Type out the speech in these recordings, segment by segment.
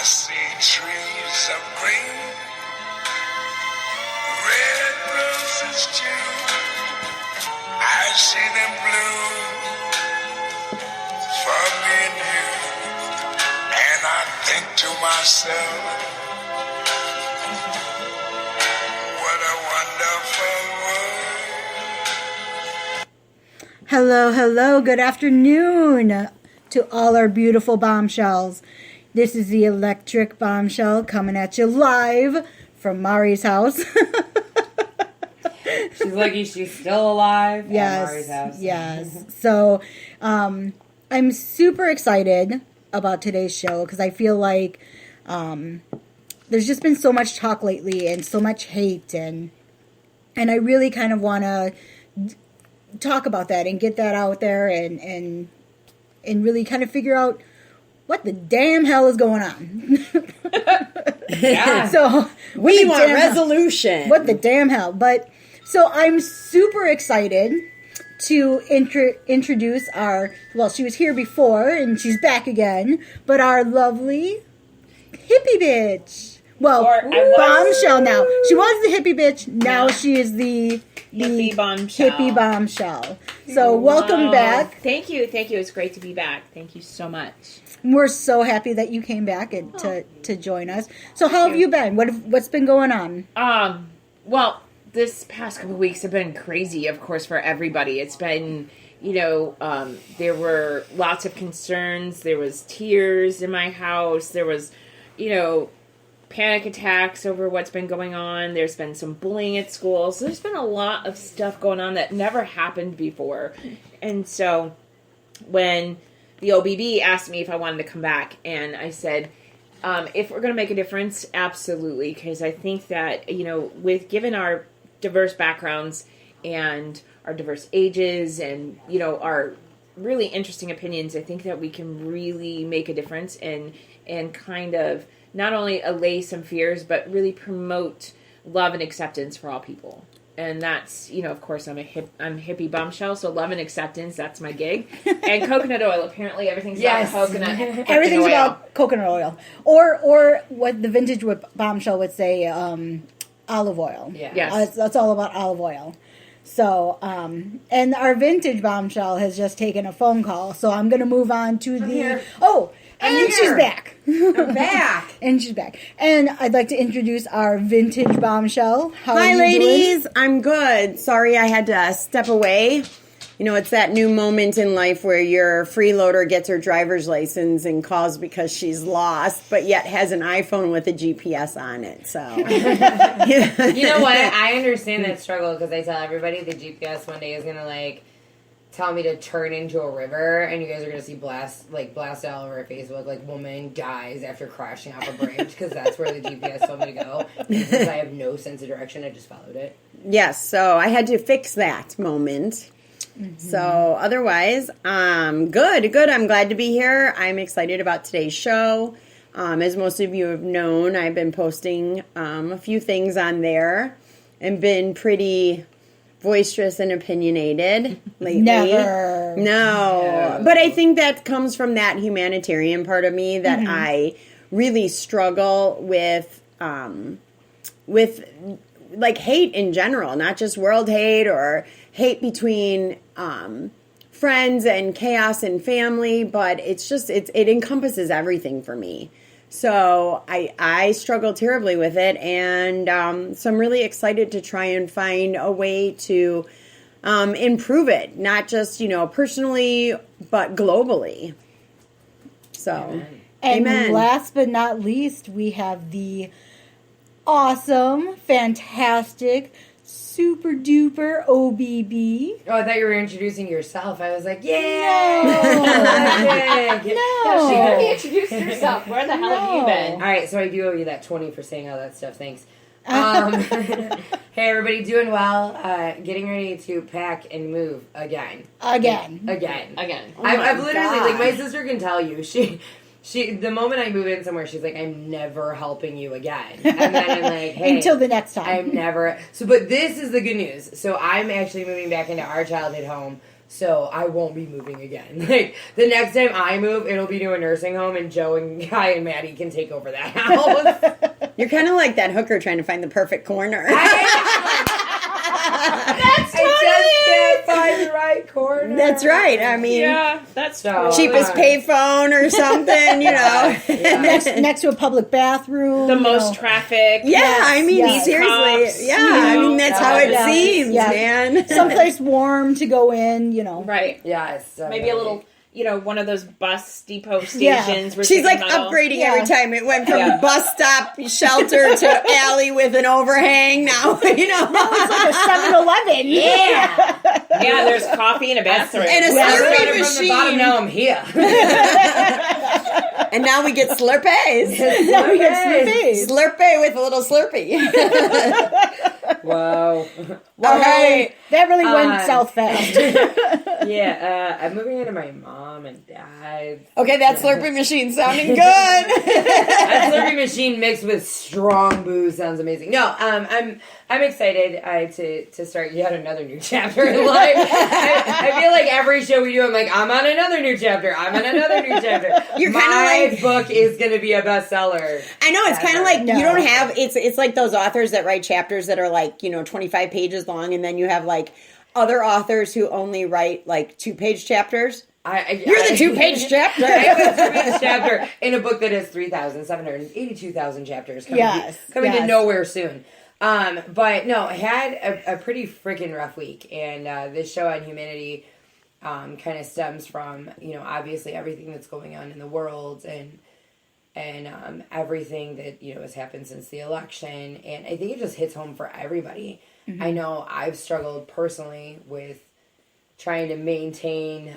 see trees of green, red roses too. I see them blue for me and you. And I think to myself, what a wonderful world. Hello, hello, good afternoon to all our beautiful bombshells. This is the Electric Bombshell coming at you live from Mari's house. She's lucky she's still alive at Mari's house. Yes. So, I'm super excited about today's show because I feel like there's just been so much talk lately and so much hate, and I really kind of want to talk about that and get that out there and really kind of figure out what the damn hell is going on. Yeah. So we want resolution. What the damn hell? But so I'm super excited to introduce our, well, she was here before and she's back again, but our lovely hippie bitch. Well, bombshell now. She was the hippie bitch. Now she is the hippie bombshell. Hippie bombshell. So welcome back. Thank you. It's great to be back. Thank you so much. We're so happy that you came back and to join us. So how have you been? What's been going on? Well, this past couple of weeks have been crazy, of course, for everybody. It's been, there were lots of concerns. There was tears in my house. There was, panic attacks over what's been going on. There's been some bullying at school. So there's been a lot of stuff going on that never happened before. And so when the OBB asked me if I wanted to come back, and I said, if we're going to make a difference, absolutely. Because I think that, given our diverse backgrounds and our diverse ages and, our really interesting opinions, I think that we can really make a difference and kind of not only allay some fears, but really promote love and acceptance for all people. And that's, of course, I'm hippie bombshell, so love and acceptance, that's my gig. And coconut oil, apparently everything's about coconut. Everything's oil. about coconut oil. Or what the vintage bombshell would say, olive oil. Yeah. Yes. That's all about olive oil. So, and our vintage bombshell has just taken a phone call, so I'm going to move on to here. And she's back. I'm back. And she's back. And I'd like to introduce our vintage bombshell. Hi, ladies. I'm good. Sorry I had to step away. It's that new moment in life where your freeloader gets her driver's license and calls because she's lost, but yet has an iPhone with a GPS on it. So, you know what? I understand that struggle because I tell everybody the GPS one day is gonna tell me to turn into a river, and you guys are gonna see blast all over Facebook, woman dies after crashing off a bridge because that's where the GPS told me to go. Because I have no sense of direction, I just followed it. Yes, so I had to fix that moment. Mm-hmm. So otherwise, good. I'm glad to be here. I'm excited about today's show. As most of you have known, I've been posting a few things on there and been pretty boisterous and opinionated lately. No. But I think that comes from that humanitarian part of me that I really struggle with hate in general, not just world hate or hate between friends and chaos and family, but it encompasses everything for me. So I struggle terribly with it, and so I'm really excited to try and find a way to improve it, not just, personally, but globally. So, And last but not least, we have the awesome, fantastic, super duper OBB. Oh, I thought you were introducing yourself. I was like, No. No, she could be introduced herself. Where the hell have you been? All right, so I do owe you that 20 for saying all that stuff. Thanks. Hey, everybody, doing well. Getting ready to pack and move again. Again. Oh I've literally, my sister can tell you, she, the moment I move in somewhere, she's like, I'm never helping you again. And then I'm like, hey. Until the next time. I'm never. So, but this is the good news. So I'm actually moving back into our childhood home. So I won't be moving again. Like, the next time I move, it'll be to a nursing home, and Joe and Guy and Maddie can take over that house. You're kind of like that hooker trying to find the perfect corner. That's totally I just can't find the right corner. That's right. I mean, Yeah, that's So, cheapest payphone or something, you know. next to a public bathroom. the you most know. traffic. Yeah, I mean, yes. seriously. Cops, Yeah, you I know, mean, that's how it yeah, seems, yeah. man. Someplace warm to go in, you know. Right. Yes. Maybe a little, one of those bus depot Yeah. stations. Where She's like people huddle. upgrading Yeah. every time. It went from Yeah. bus stop shelter to alley with an overhang. Now, you know. It's like a 7-Eleven. Yeah. Yeah, there's coffee in a bathroom. And a I Slurpee started from the machine. bottom, now I'm here. And now we get Slurpees. Now we get Slurpees. Slurpee with a little Slurpee. Whoa. All right. That really went south fast. Yeah, I'm moving into my mom and dad's. Okay, that Slurpee machine sounding good. That Slurpee machine mixed with strong booze sounds amazing. No, I'm excited to start yet another new chapter in life. I feel like every show we do, I'm like, I'm on another new chapter. I'm on another new chapter. You're kinda My like- book is going to be a bestseller. I know, it's kind of like, No. you don't have, it's like those authors that write chapters that are like, 25 pages long, and then you have like other authors who only write like 2-page chapters. You're the 2-page chapter. I am the 2-page chapter in a book that has 3,782,000 chapters coming, coming to yes. nowhere soon. But no, I had a pretty freaking rough week, and this show on Humanity kind of stems from, obviously everything that's going on in the world and everything that, has happened since the election. And I think it just hits home for everybody. Mm-hmm. I know I've struggled personally with trying to maintain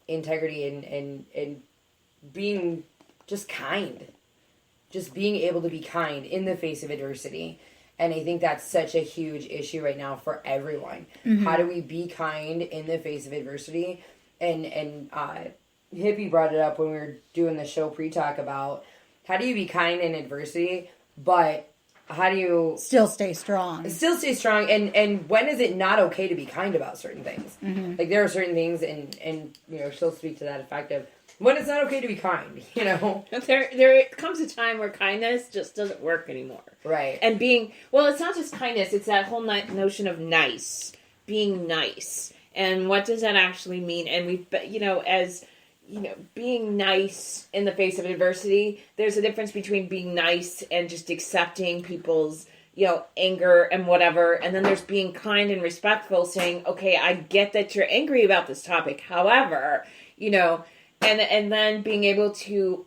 integrity and being just kind. Just being able to be kind in the face of adversity. And I think that's such a huge issue right now for everyone. Mm-hmm. How do we be kind in the face of adversity? And Hippie brought it up when we were doing the show pre-talk about how do you be kind in adversity, but how do you Still stay strong. and when is it not okay to be kind about certain things? Mm-hmm. Like, there are certain things, and she'll speak to that effect of when it's not okay to be kind, There comes a time where kindness just doesn't work anymore. Right. And it's not just kindness, it's that whole notion of nice. Being nice. And what does that actually mean? And being nice in the face of adversity, there's a difference between being nice and just accepting people's, anger and whatever. And then there's being kind and respectful, saying, okay, I get that you're angry about this topic. However, and then being able to,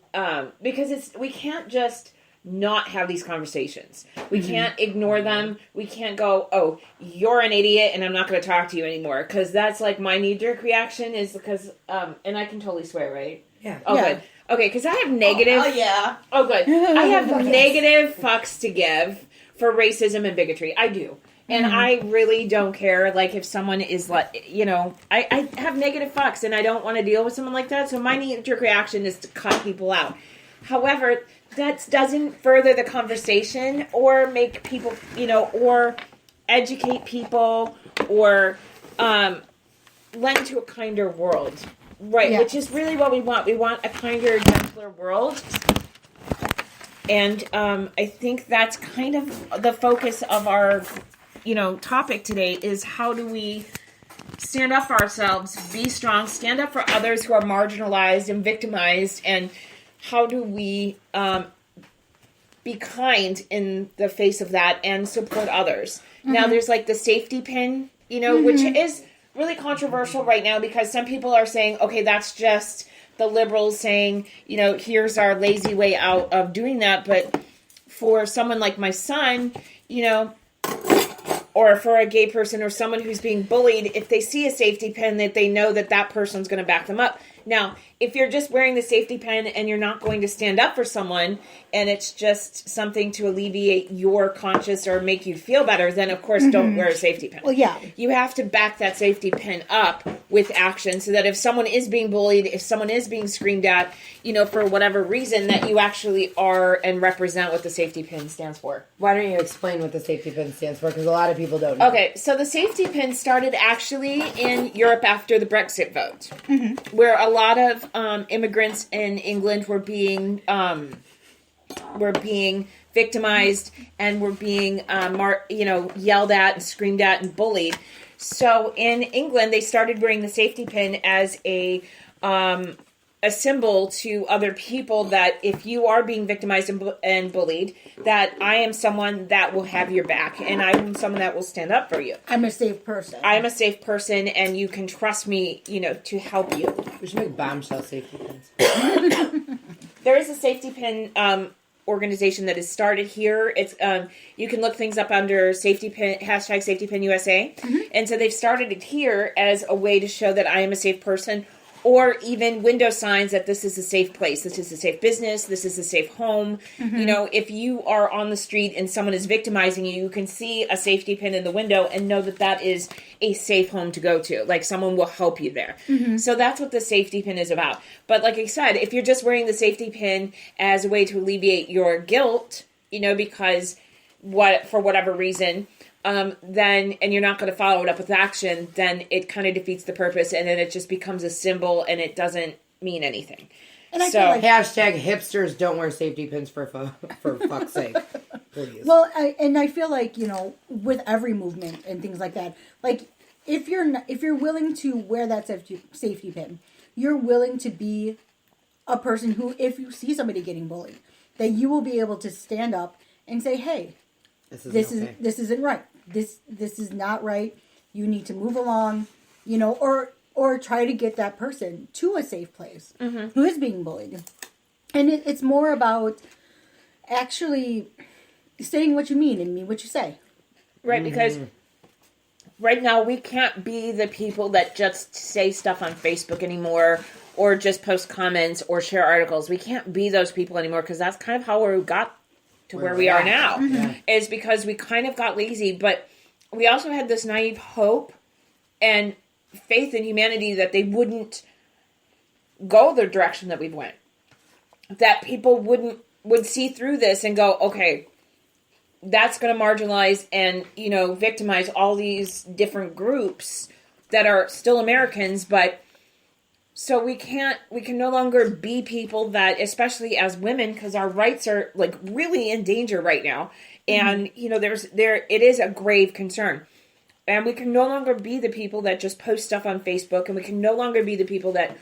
because we can't just not have these conversations. We can't ignore them. We can't go, oh, you're an idiot and I'm not going to talk to you anymore. Because that's like my knee-jerk reaction is because, and I can totally swear, right? Yeah. Oh, Yeah. good. Okay, because I have negative... Oh, yeah. Oh, good. I have negative fucks to give for racism and bigotry. I do. And I really don't care, like, if someone is, like, I have negative fucks and I don't want to deal with someone like that. So my knee-jerk reaction is to cut people out. However, that doesn't further the conversation or make people, or educate people or lend to a kinder world. Right, Yeah. which is really what we want. We want a kinder, gentler world. And I think that's kind of the focus of our, topic today is how do we stand up for ourselves, be strong, stand up for others who are marginalized and victimized, and how do we be kind in the face of that and support others. Now there's like the safety pin, which is really controversial right now because some people are saying, okay, that's just the liberals saying, here's our lazy way out of doing that. But for someone like my son, or for a gay person or someone who's being bullied, if they see a safety pin that they know that person's going to back them up, Now, if you're just wearing the safety pin and you're not going to stand up for someone and it's just something to alleviate your conscience or make you feel better, then of course don't wear a safety pin. Well, yeah. You have to back that safety pin up with action so that if someone is being bullied, if someone is being screamed at, for whatever reason, that you actually are and represent what the safety pin stands for. Why don't you explain what the safety pin stands for? Because a lot of people don't know. Okay, so the safety pin started actually in Europe after the Brexit vote, where a lot of immigrants in England were being victimized and were being yelled at and screamed at and bullied. So in England, they started wearing the safety pin as a symbol to other people that if you are being victimized and bullied, that I am someone that will have your back and I'm someone that will stand up for you. I'm a safe person. I'm a safe person and you can trust me, to help you. We should make bombshell safety pins. There is a safety pin organization that has started here. It's you can look things up under safety pin #SafetyPinUSA, and so they've started it here as a way to show that I am a safe person, or even window signs that this is a safe place, this is a safe business, this is a safe home. If you are on the street and someone is victimizing you, you can see a safety pin in the window and know that that is a safe home to go to. Like someone will help you there. So that's what the safety pin is about. But like I said, if you're just wearing the safety pin as a way to alleviate your guilt, because for whatever reason, then, and you're not going to follow it up with action, then it kind of defeats the purpose, and then it just becomes a symbol, and it doesn't mean anything. And I feel like, Hashtag hipsters don't wear safety pins for fuck's sake. Please. well, I feel like, with every movement and things like that, like if you're willing to wear that safety pin, you're willing to be a person who, if you see somebody getting bullied, that you will be able to stand up and say, hey, this isn't right. This is not right. You need to move along, or try to get that person to a safe place who is being bullied. And it's more about actually saying what you mean and mean what you say. Right, because right now we can't be the people that just say stuff on Facebook anymore or just post comments or share articles. We can't be those people anymore because that's kind of how we got to where we are now, is because we kind of got lazy, but we also had this naive hope and faith in humanity that they wouldn't go the direction that we went. That people would see through this and go, okay, that's going to marginalize and, victimize all these different groups that are still Americans, but so we can no longer be people that, especially as women, because our rights are like really in danger right now. And, it is a grave concern. And we can no longer be the people that just post stuff on Facebook. And we can no longer be the people that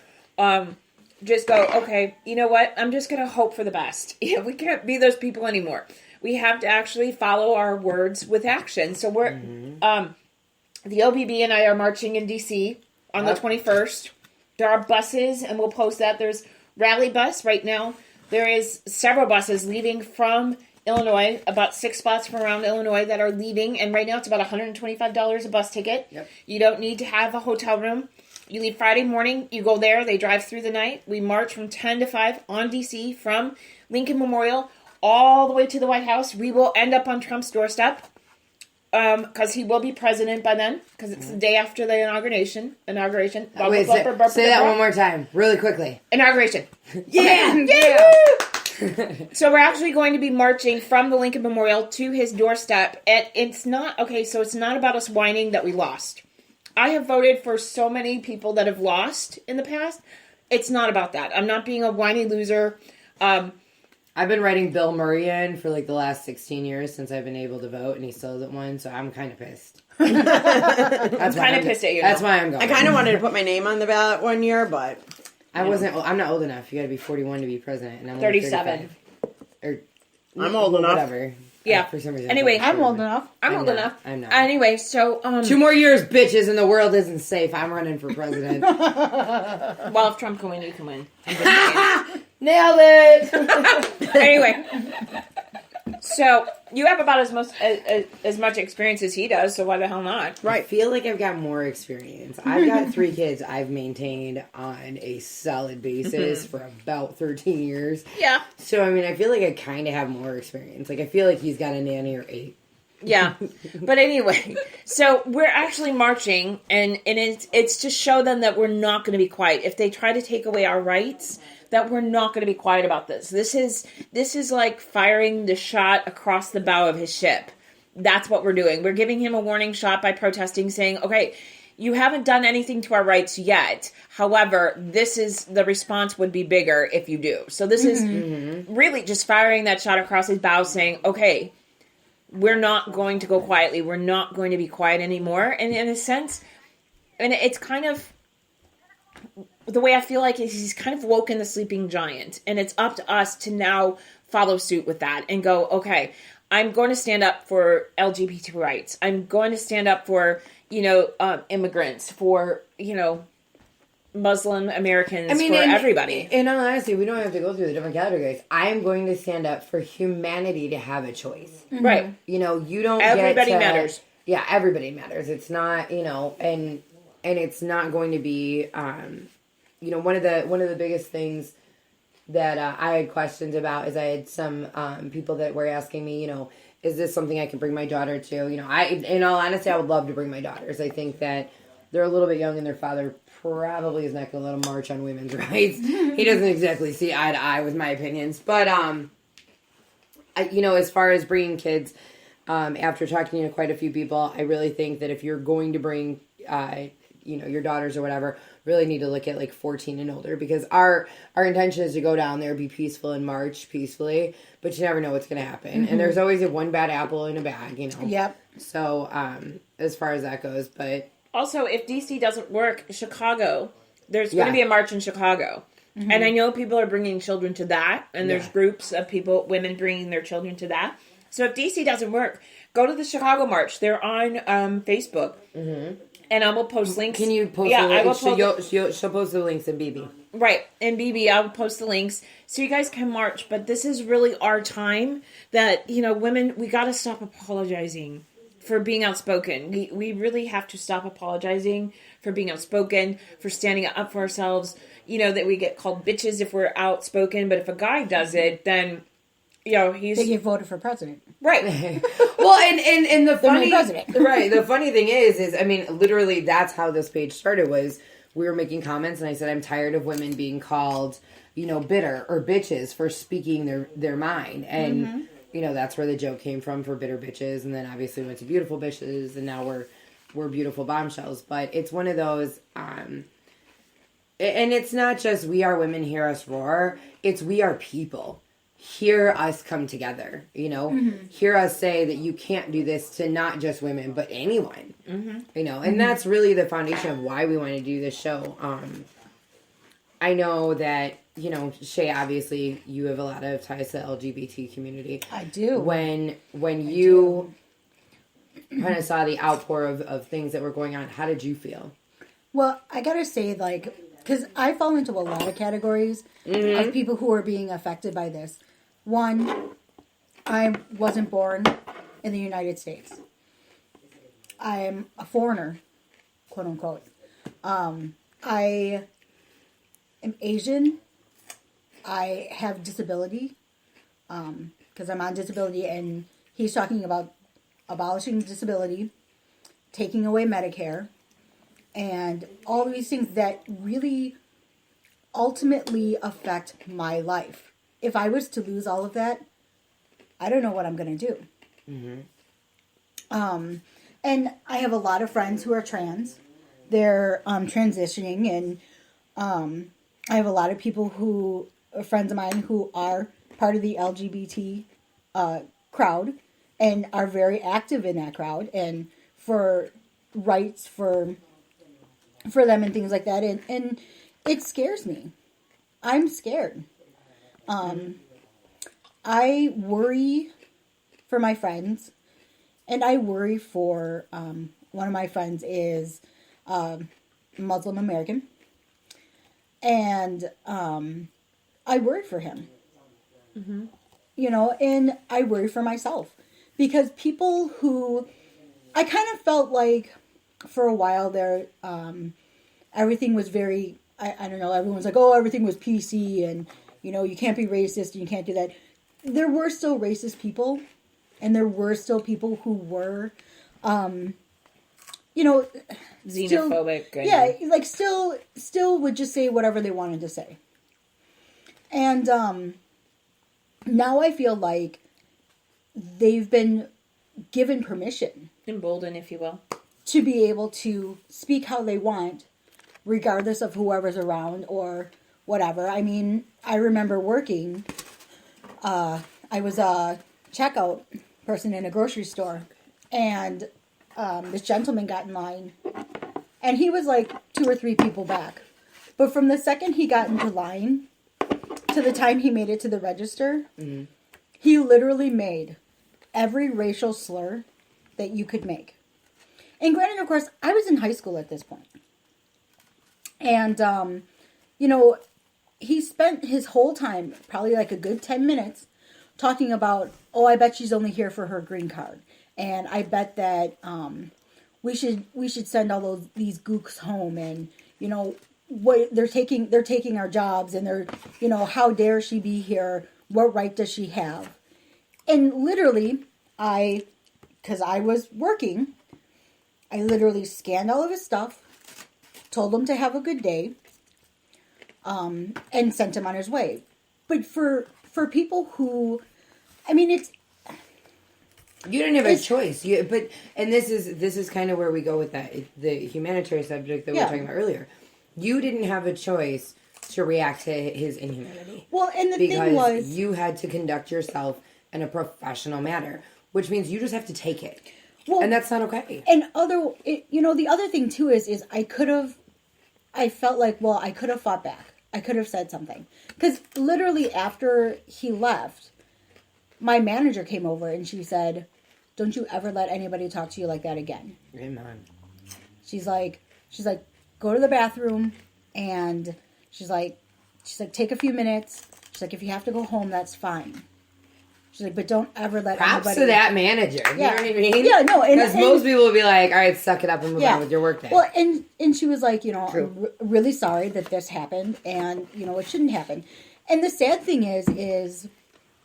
just go, okay, you know what? I'm just going to hope for the best. We can't be those people anymore. We have to actually follow our words with action. So we're, the OBB and I are marching in DC on the 21st. There are buses, and we'll post that. There's Rally Bus right now. There is several buses leaving from Illinois, about 6 spots from around Illinois that are leaving. And right now it's about $125 a bus ticket. Yep. You don't need to have a hotel room. You leave Friday morning. You go there. They drive through the night. We march from 10 to 5 on DC from Lincoln Memorial all the way to the White House. We will end up on Trump's doorstep. Because he will be president by then, because it's the day after the inauguration. Say that one more time, really quickly. Inauguration. Yeah! Yeah! So we're actually going to be marching from the Lincoln Memorial to his doorstep, and it's not about us whining that we lost. I have voted for so many people that have lost in the past. It's not about that. I'm not being a whiny loser. I've been writing Bill Murray in for like the last 16 years since I've been able to vote, and he still hasn't won, so I'm kind of pissed. I'm kind of pissed at you. That's why I'm going. I kind of wanted to put my name on the ballot one year, but I'm not old enough. You got to be 41 to be president, and I'm 37. I'm old enough. Whatever. Yeah. For some reason. Anyway, I'm old enough. I'm old enough. I'm not. Anyway, so 2 more years, bitches, and the world isn't safe. I'm running for president. well, if Trump can win, you can win. I'm just Nailed it. Anyway, so You have about as much experience as he does, so why the hell not? I feel like I've got more experience. I've got 3 kids I've maintained on a solid basis for about 13 years. Yeah. So, I mean, I feel like I kind of have more experience. Like, I feel like he's got a nanny or 8. Yeah. But anyway, so we're actually marching, and it's to show them that we're not going to be quiet. If they try to take away our rights, that we're not going to be quiet about this. This is like firing the shot across the bow of his ship. That's what we're doing. We're giving him a warning shot by protesting, saying, okay, you haven't done anything to our rights yet. However, the response would be bigger if you do. So this is really just firing that shot across his bow, saying, okay, we're not going to go quietly. We're not going to be quiet anymore. And in a sense, and it's kind of, the way I feel like he's kind of woken the sleeping giant, and it's up to us to now follow suit with that and go, okay, I'm going to stand up for LGBT rights. I'm going to stand up for, immigrants, for, Muslim Americans, for everybody. In all honesty, we don't have to go through the different categories. I am going to stand up for humanity to have a choice. Mm-hmm. Right. You don't Everybody matters. Yeah, everybody matters. It's not, and it's not going to be, one of the biggest things that I had questions about is I had some people that were asking me, is this something I can bring my daughter to? In all honesty, I would love to bring my daughters. I think that they're a little bit young, and their father probably is not going to let them march on women's rights. He doesn't exactly see eye to eye with my opinions. But, as far as bringing kids, after talking to quite a few people, I really think that if you're going to bring, your daughters or whatever, really need to look at like 14 and older, because our intention is to go down there, be peaceful, and march peacefully, but you never know what's going to happen. And there's always one bad apple in a bag, Yep. So, as far as that goes, but... Also, if DC doesn't work, Chicago, there's going to be a march in Chicago. Mm-hmm. And I know people are bringing children to that, and there's groups of women bringing their children to that. So if DC doesn't work, go to the Chicago March. They're on Facebook. Mm-hmm. And I will post links. Can you post the links? She'll post the links in BB. Right. In BB, I'll post the links so you guys can march. But this is really our time that, women, we got to stop apologizing for being outspoken. We really have to stop apologizing for being outspoken, for standing up for ourselves. That we get called bitches if we're outspoken. But if a guy does it, then... they get voted for president. Right. Well, and the funny president. Right. The funny thing is I mean, literally that's how this page started. Was we were making comments, and I said I'm tired of women being called, bitter or bitches for speaking their mind, and that's where the joke came from, for bitter bitches, and then obviously went to beautiful bitches, and now we're beautiful bombshells. But it's one of those. And it's not just we are women, hear us roar. It's we are people. Hear us come together, hear us say that you can't do this to not just women, but anyone, and that's really the foundation of why we want to do this show. I know that, Shay, obviously you have a lot of ties to the LGBT community. I do. When you kind of saw the outpour of things that were going on, how did you feel? Well, I gotta say, because I fall into a lot of categories of people who are being affected by this. One, I wasn't born in the United States. I am a foreigner, quote unquote. I am Asian. I have disability because I'm on disability, and he's talking about abolishing disability, taking away Medicare, and all these things that really ultimately affect my life. If I was to lose all of that, I don't know what I'm going to do. Mm-hmm. And I have a lot of friends who are trans. They're transitioning, and I have a lot of people friends of mine who are part of the LGBT crowd and are very active in that crowd and for rights for them and things like that. And it scares me. I'm scared. I worry for my friends, and I worry for, one of my friends is, Muslim American, and, I worry for him, and I worry for myself, because people who, I kind of felt like for a while there, everything was very, I don't know, everyone's like, oh, everything was PC and, you can't be racist and you can't do that. There were still racist people, and there were still people who were, xenophobic. Still would just say whatever they wanted to say. And now I feel like they've been given permission. Emboldened, if you will. To be able to speak how they want, regardless of whoever's around or whatever. I mean, I remember working, I was a checkout person in a grocery store, and this gentleman got in line, and he was like 2 or 3 people back. But from the second he got into line to the time he made it to the register, he literally made every racial slur that you could make. And granted, of course, I was in high school at this point. And, he spent his whole time, probably like a good 10 minutes, talking about, oh, I bet she's only here for her green card. And I bet that we should send all these gooks home, and what they're taking our jobs, and they're how dare she be here? What right does she have? And literally, because I was working, I literally scanned all of his stuff, told him to have a good day, and sent him on his way. But for people who, I mean, it's. You didn't have a choice. And this is kind of where we go with the humanitarian subject that we were talking about earlier. You didn't have a choice to react to his inhumanity. Well, and the thing was, you had to conduct yourself in a professional manner, which means you just have to take it. well, And that's not okay. and the other thing too is I felt like, well, I could have fought back. I could have said something, because literally after he left, my manager came over and she said, "Don't you ever let anybody talk to you like that again." Amen. She's like, go to the bathroom, and she's like, take a few minutes. She's like, if you have to go home, that's fine. She's like, but don't ever let Props anybody. to that manager. You know what I mean? Yeah, no, because most people will be like, "All right, suck it up and move on with your work day." Well, and she was like, I'm really sorry that this happened, and it shouldn't happen. And the sad thing is,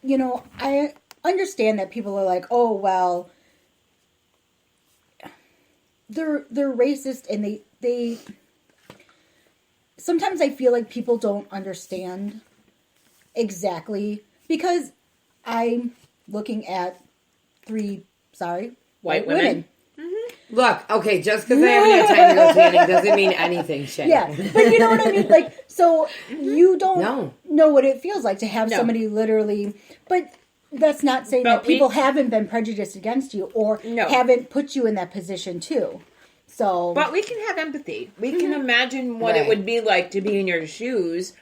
I understand that people are like, oh well, they're racist, and they. Sometimes I feel like people don't understand exactly, because I'm looking at 3 white women. Look, okay, just because I haven't had time to go tanning doesn't mean anything, Shay. Yeah, but you know what I mean? Like, so you don't know what it feels like to have somebody literally, but that's not saying that people haven't been prejudiced against you or haven't put you in that position too. So, but we can have empathy. We can imagine what it would be like to be in your shoes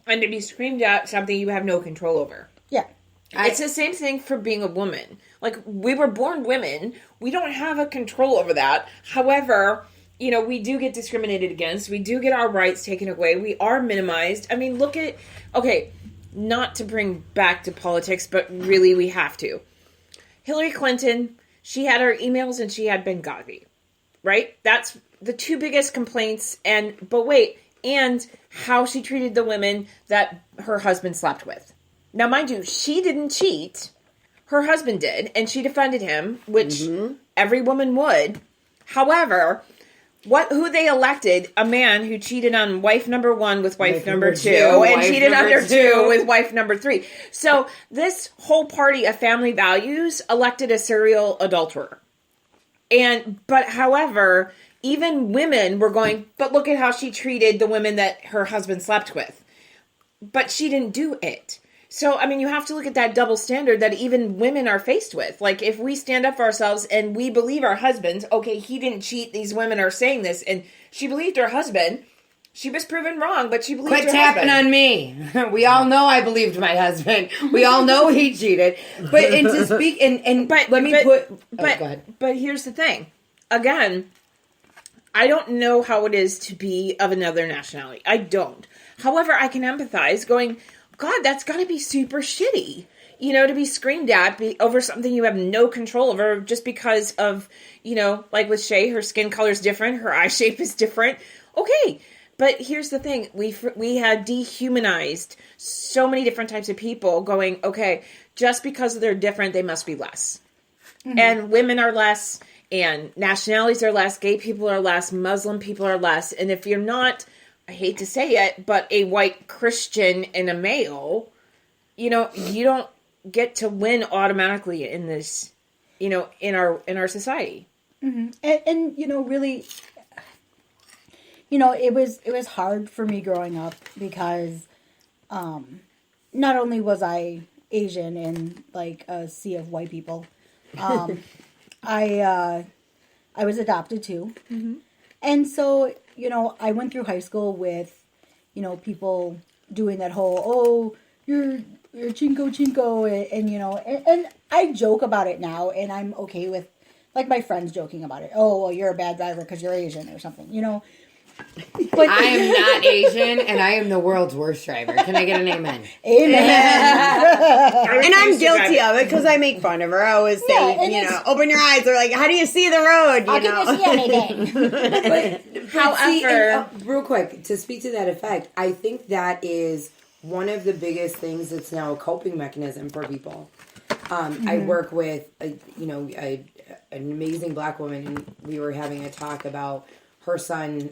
and to be screamed at something you have no control over. Yeah. It's the same thing for being a woman. Like, we were born women. We don't have a control over that. However, we do get discriminated against. We do get our rights taken away. We are minimized. I mean, look at... Okay, not to bring back to politics, but really we have to. Hillary Clinton, she had her emails and she had Benghazi. Right? That's the 2 biggest complaints. But wait, and how she treated the women that her husband slept with. Now, mind you, she didn't cheat. Her husband did, and she defended him, which every woman would. However, who they elected? A man who cheated on wife number 1 with wife number 2, and cheated on number 2 with wife number 3. So this whole party of family values elected a serial adulterer. However, even women were going, but look at how she treated the women that her husband slept with. But she didn't do it. So, I mean, you have to look at that double standard that even women are faced with. Like, if we stand up for ourselves and we believe our husbands, okay, he didn't cheat, these women are saying this, and she believed her husband, she was proven wrong, but she believed her husband. Quit tapping on me. We all know I believed my husband. We all know he cheated. But, and to speak, But here's the thing. Again, I don't know how it is to be of another nationality. I don't. However, I can empathize going, God, that's got to be super shitty. to be screamed at over something you have no control over just because of, like with Shay, her skin color is different, her eye shape is different. Okay. But here's the thing. We had dehumanized so many different types of people going, okay, just because they're different, they must be less. Mm-hmm. And women are less, and nationalities are less, gay people are less, Muslim people are less. And if you're not, I hate to say it, but a white Christian and a male, you don't get to win automatically in this, in our society. Mm-hmm. And really, it was hard for me growing up because, not only was I Asian in like a sea of white people, I was adopted too. Mm-hmm. And so, I went through high school with, people doing that whole, you're chinko, and I joke about it now, and I'm okay with, like, my friends joking about it. Oh, well, you're a bad driver because you're Asian or something, But I am not Asian, and I am the world's worst driver. Can I get an amen? Amen. And I'm guilty of it because I make fun of her. I always say, open your eyes. They're like, how do you see the road? How can you see anything? However, real quick, to speak to that effect, I think that is one of the biggest things that's now a coping mechanism for people. I work with, an amazing Black woman, and we were having a talk about her son,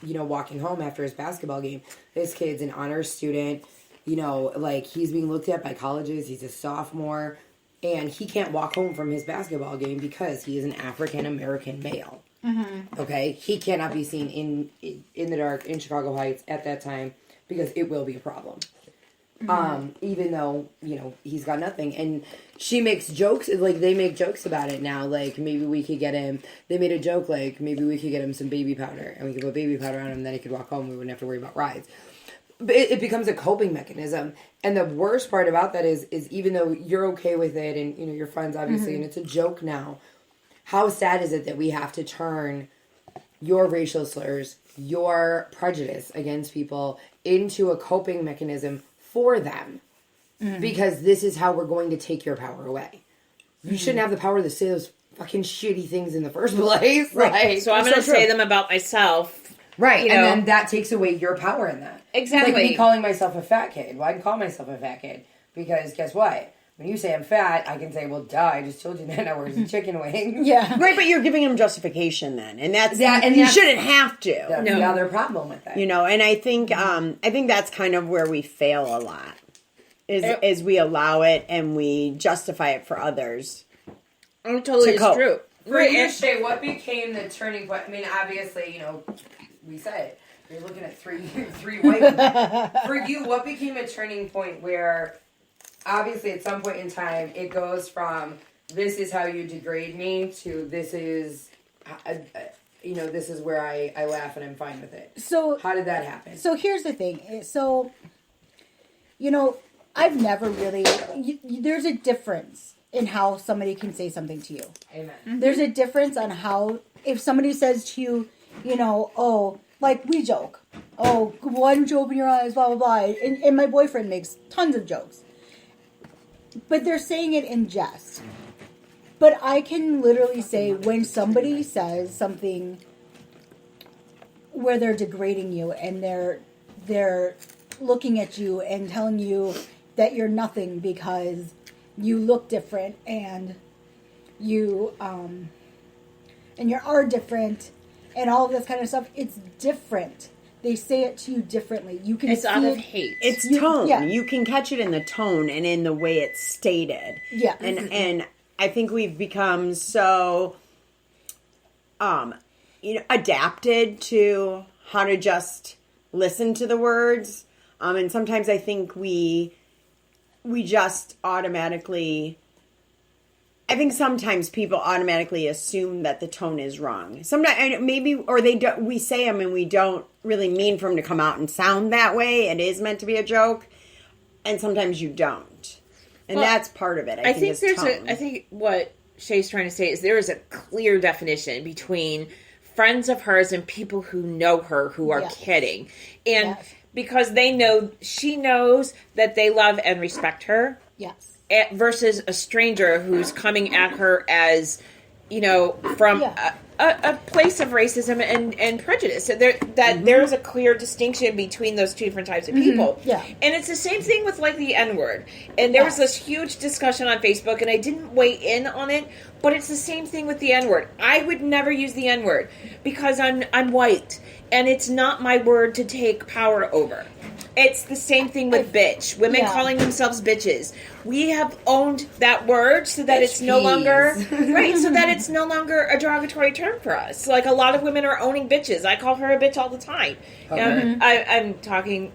walking home after his basketball game. This kid's an honors student, he's being looked at by colleges. He's a sophomore, and he can't walk home from his basketball game because he is an African-American male. Mm-hmm. Okay? He cannot be seen in the dark in Chicago Heights at that time because it will be a problem. Mm-hmm. Even though, he's got nothing. And she makes jokes, like, they make jokes about it now, like, maybe we could get him, they made a joke, like, maybe we could get him some baby powder, and we could put baby powder on him, then he could walk home, we wouldn't have to worry about rides. But it becomes a coping mechanism, and the worst part about that is even though you're okay with it, and, your friends, obviously, and it's a joke now, how sad is it that we have to turn your racial slurs, your prejudice against people, into a coping mechanism for them, because this is how we're going to take your power away. You shouldn't have the power to say those fucking shitty things in the first place. Right. Like, so I'm going to say them about myself. Right. And then that takes away your power in that. Exactly. Like me calling myself a fat kid. Well, I can call myself a fat kid because guess what? When you say I'm fat, I can say, well, duh, I just told you that now where's the chicken wing. Yeah. Right, but you're giving them justification then. And that's, you shouldn't have to. That's the other problem with that. And I think that's kind of where we fail a lot. Is we allow it and we justify it for others. Oh, totally, it's true. For you, Shay, what became the turning point? I mean, obviously, we said it. You're looking at three white women. For you, what became a turning point where, obviously, at some point in time, it goes from this is how you degrade me to this is, this is where I laugh and I'm fine with it. So how did that happen? So here's the thing. So, I've never really. There's a difference in how somebody can say something to you. Amen. Mm-hmm. There's a difference on how if somebody says to you, oh, like we joke, oh, why don't you open your eyes, blah blah blah, and my boyfriend makes tons of jokes, but they're saying it in jest. But I can literally say when somebody says something where they're degrading you and they're looking at you and telling you that you're nothing because you look different and you are different and all of this kind of stuff. It's different. They say it to you differently. You can. It's out of hate. It's tone. Yeah. You can catch it in the tone and in the way it's stated. Yeah. And I think we've become so adapted to how to just listen to the words. And sometimes I think we just automatically, I think sometimes people automatically assume that the tone is wrong. Sometimes we say them and we don't really mean for them to come out and sound that way. It is meant to be a joke. And sometimes you don't. And that's part of it. I think what Shay's trying to say is there is a clear definition between friends of hers and people who know her who are kidding. And because she knows that they love and respect her. Yes. versus a stranger who's coming at her as, from a place of racism and prejudice. So there's a clear distinction between those two different types of people. Yeah. And it's the same thing with like the N-word. And there was this huge discussion on Facebook, and I didn't weigh in on it, but it's the same thing with the N-word. I would never use the N-word because I'm white, and it's not my word to take power over. It's the same thing with bitch. Women calling themselves bitches. We have owned that word so that it's no longer right. So that it's no longer a derogatory term for us. Like a lot of women are owning bitches. I call her a bitch all the time. Okay. I'm talking.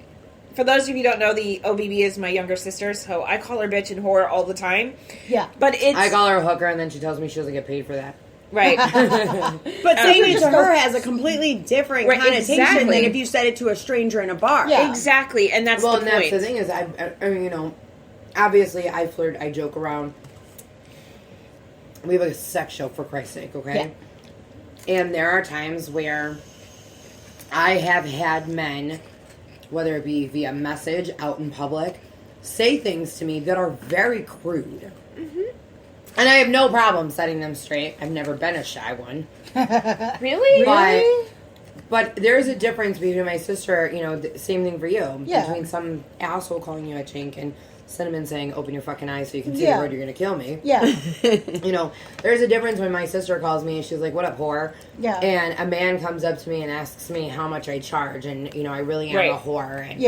For those of you who don't know, the OBB is my younger sister, so I call her bitch and whore all the time. Yeah, but I call her a hooker, and then she tells me she doesn't get paid for that. Right. But saying it to her has a completely different connotation than if you said it to a stranger in a bar. Yeah. Exactly, and that's the point. That's the thing is, I mean, obviously I flirt, I joke around. We have a sex show, for Christ's sake, okay? Yeah. And there are times where I have had men, whether it be via message, out in public, say things to me that are very crude. Mm-hmm. And I have no problem setting them straight. I've never been a shy one. Really? But there's a difference between my sister, same thing for you. Yeah. Between some asshole calling you a chink and Cinnamon saying, open your fucking eyes so you can see the road, you're going to kill me. Yeah. There's a difference when my sister calls me and she's like, what up, whore? Yeah. And a man comes up to me and asks me how much I charge and, I really am a whore. And,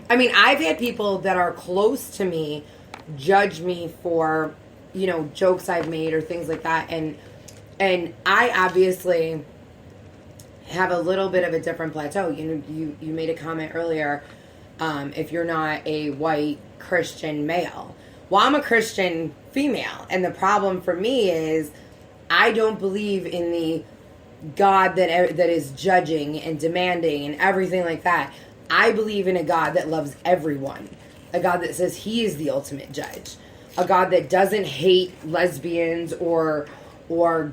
I mean, I've had people that are close to me judge me for, jokes I've made or things like that. And I obviously have a little bit of a different plateau. You made a comment earlier, if you're not a white Christian male. Well, I'm a Christian female, and the problem for me is I don't believe in the God that is judging and demanding and everything like that. I believe in a God that loves everyone, a God that says he is the ultimate judge, a God that doesn't hate lesbians or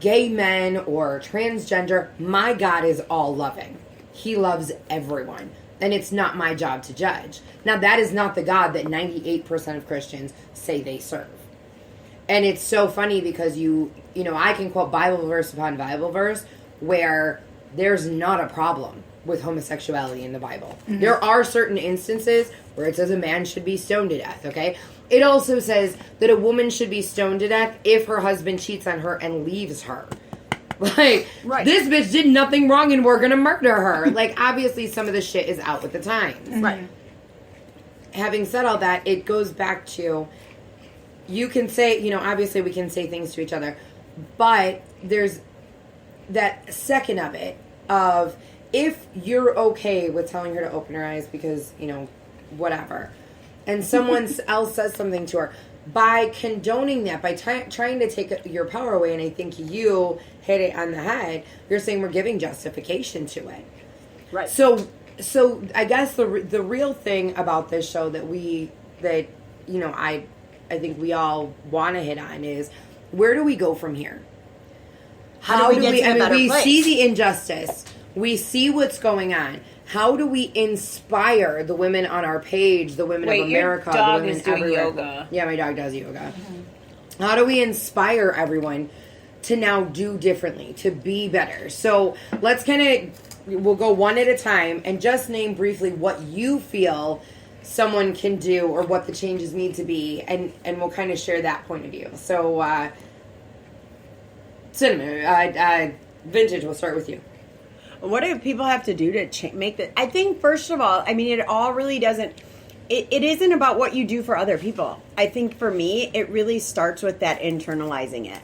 gay men or transgender. My God is all loving. He loves everyone. And it's not my job to judge. Now, that is not the God that 98% of Christians say they serve. And it's so funny because I can quote Bible verse upon Bible verse where there's not a problem with homosexuality in the Bible. Mm-hmm. There are certain instances where it says a man should be stoned to death, okay? It also says that a woman should be stoned to death if her husband cheats on her and leaves her. Like, this bitch did nothing wrong and we're gonna murder her. Like, obviously some of the shit is out with the times. Mm-hmm. Right. Having said all that, it goes back to, you can say, obviously we can say things to each other, but there's that second of it, of if you're okay with telling her to open her eyes because, whatever, and someone else says something to her, by condoning that, by trying to take your power away, and I think you hit it on the head, you're saying we're giving justification to it. Right. So I guess the real thing about this show that I think we all want to hit on is, where do we go from here? How do we get to a better place? See the injustice. We see what's going on. How do we inspire the women on our page, the women of America, your dog the women is doing everywhere? yoga. Yeah, my dog does yoga. Mm-hmm. How do we inspire everyone to now do differently, to be better? So let's we'll go one at a time and just name briefly what you feel someone can do or what the changes need to be, and we'll kind of share that point of view. So, Cinnamon, Vintage, we'll start with you. What do people have to do to make that? I think, first of all, it all really doesn't... It isn't about what you do for other people. I think for me, it really starts with that internalizing it.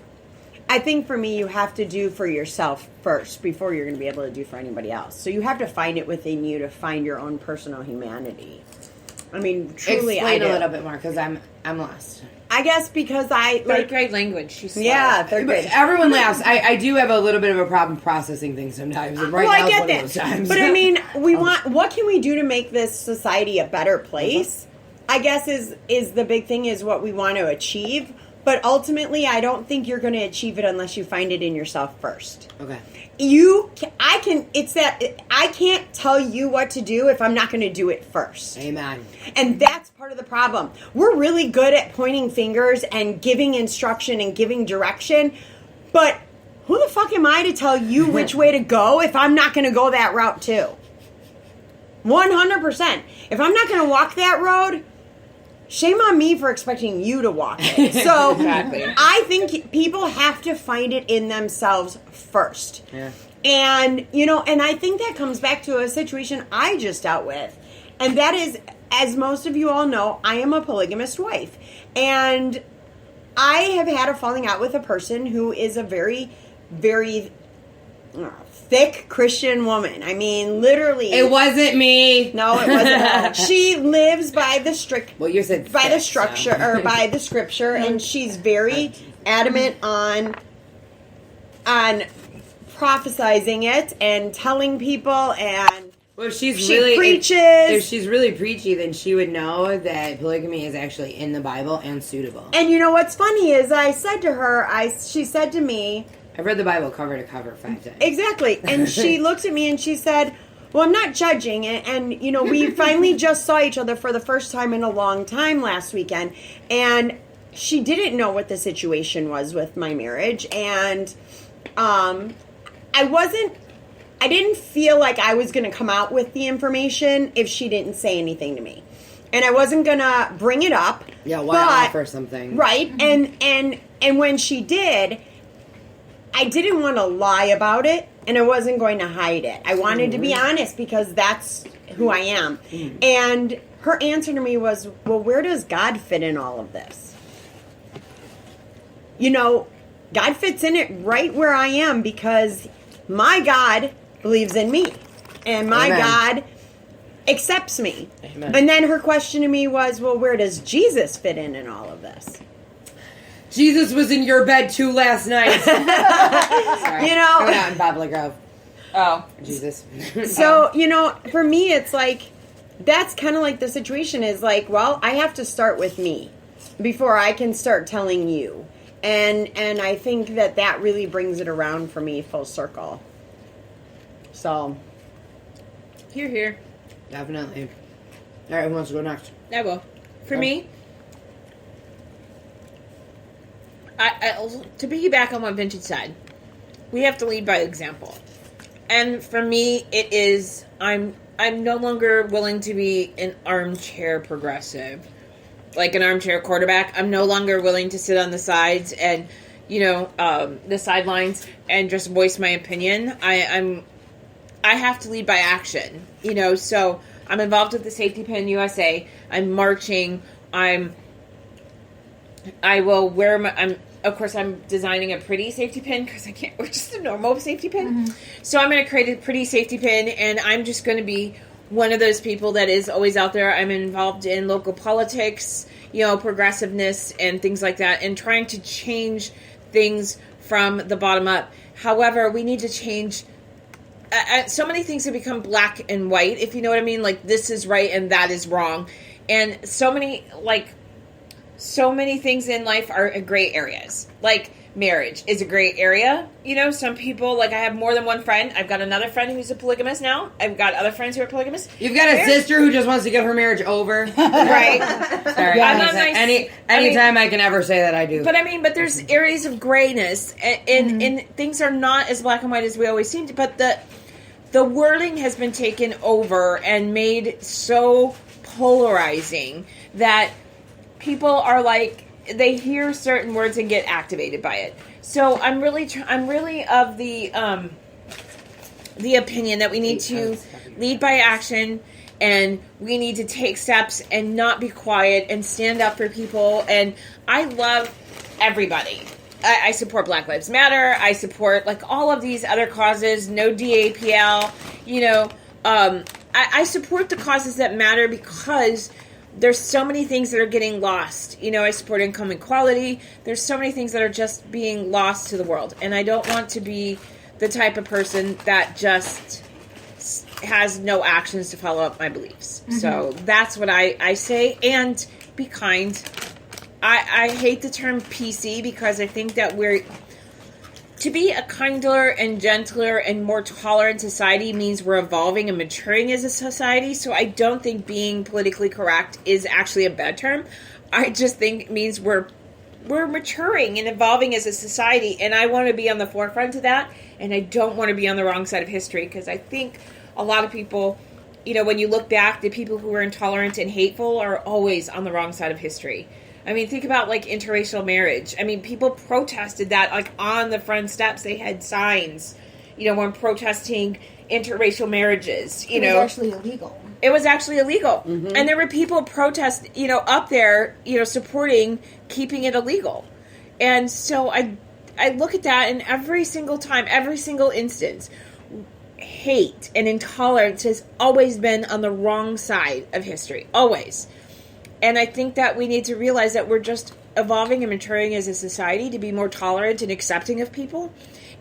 I think for me, you have to do for yourself first before you're going to be able to do for anybody else. So you have to find it within you to find your own personal humanity. I mean, truly, explain a little bit more because I'm lost. I guess because third grade language. She's slow. Yeah, third grade. Everyone laughs. I do have a little bit of a problem processing things sometimes. And I get that. But I mean, what can we do to make this society a better place? I guess is the big thing is what we want to achieve. But ultimately, I don't think you're going to achieve it unless you find it in yourself first. Okay. I can't tell you what to do if I'm not going to do it first. Amen. And that's part of the problem. We're really good at pointing fingers and giving instruction and giving direction, but who the fuck am I to tell you which way to go if I'm not going to go that route too? 100%. If I'm not going to walk that road, shame on me for expecting you to walk it. So Exactly. I think people have to find it in themselves first. Yeah. And, and I think that comes back to a situation I just dealt with. And that is, as most of you all know, I am a polygamist wife. And I have had a falling out with a person who is a very, very thick Christian woman. I mean, literally. It wasn't me. No, it wasn't. She lives by the Well, you said by the thick, structure so. or by the scripture, and she's very adamant on prophesizing it and telling people. And Well, if she's she really preaches. If she's really preachy, then she would know that polygamy is actually in the Bible and suitable. And you know what's funny is I said to her, she said to me, I've read the Bible cover to cover 5 times. exactly, and she looked at me and she said, well, I'm not judging, and we finally just saw each other for the first time in a long time last weekend, and she didn't know what the situation was with my marriage, and I didn't feel like I was going to come out with the information if she didn't say anything to me. And I wasn't going to bring it up. Yeah, why offer something? Right. And when she did, I didn't want to lie about it, and I wasn't going to hide it. I wanted to be honest because that's who I am. And her answer to me was, well, where does God fit in all of this? God fits in it right where I am because my God believes in me. And my Amen. God accepts me. Amen. And then her question to me was, well, where does Jesus fit in all of this? Jesus was in your bed too last night. Sorry. Going out in Babla Grove. Oh. Jesus. So, for me, it's like, that's kind of like the situation is like, well, I have to start with me before I can start telling you. And I think that really brings it around for me full circle. So. Here. Definitely. All right, who wants to go next? I will. For me, I to piggyback on what Vincent said, we have to lead by example. And for me, it is I'm no longer willing to be an armchair progressive, like an armchair quarterback. I'm no longer willing to sit on the sides and the sidelines and just voice my opinion. I have to lead by action. So I'm involved with the Safety Pin USA. I'm marching. I will wear I'm designing a pretty safety pin because I can't wear just a normal safety pin. Mm-hmm. So I'm going to create a pretty safety pin, and I'm just going to be one of those people that is always out there. I'm involved in local politics, progressiveness and things like that, and trying to change things from the bottom up. However, we need to change. So many things have become black and white, if you know what I mean. Like, this is right and that is wrong. And so many things in life are gray areas. Like, marriage is a gray area. Some people, I have more than one friend. I've got another friend who's a polygamist now. I've got other friends who are polygamous. You've got a sister who just wants to get her marriage over. Right. Sorry. I'm not nice. Anytime I can ever say that, I do. But there's areas of grayness. And things are not as black and white as we always seem to. But the wording has been taken over and made so polarizing that people are they hear certain words and get activated by it. So I'm really of the opinion that we need to lead by action, and we need to take steps and not be quiet and stand up for people. And I love everybody. I support Black Lives Matter. I support all of these other causes. No DAPL. I support the causes that matter because there's so many things that are getting lost. I support income equality. There's so many things that are just being lost to the world. And I don't want to be the type of person that just has no actions to follow up my beliefs. Mm-hmm. So that's what I say. And be kind. I hate the term PC because I think that to be a kinder and gentler and more tolerant society means we're evolving and maturing as a society. So I don't think being politically correct is actually a bad term. I just think it means we're maturing and evolving as a society, and I want to be on the forefront of that, and I don't want to be on the wrong side of history, because I think a lot of people, when you look back, the people who are intolerant and hateful are always on the wrong side of history. I mean, think about, interracial marriage. I mean, people protested that, on the front steps. They had signs, when protesting interracial marriages, It was actually illegal. It was actually illegal. Mm-hmm. And there were people protest, up there, supporting keeping it illegal. And so I look at that, and every single time, every single instance, hate and intolerance has always been on the wrong side of history. Always. And I think that we need to realize that we're just evolving and maturing as a society to be more tolerant and accepting of people.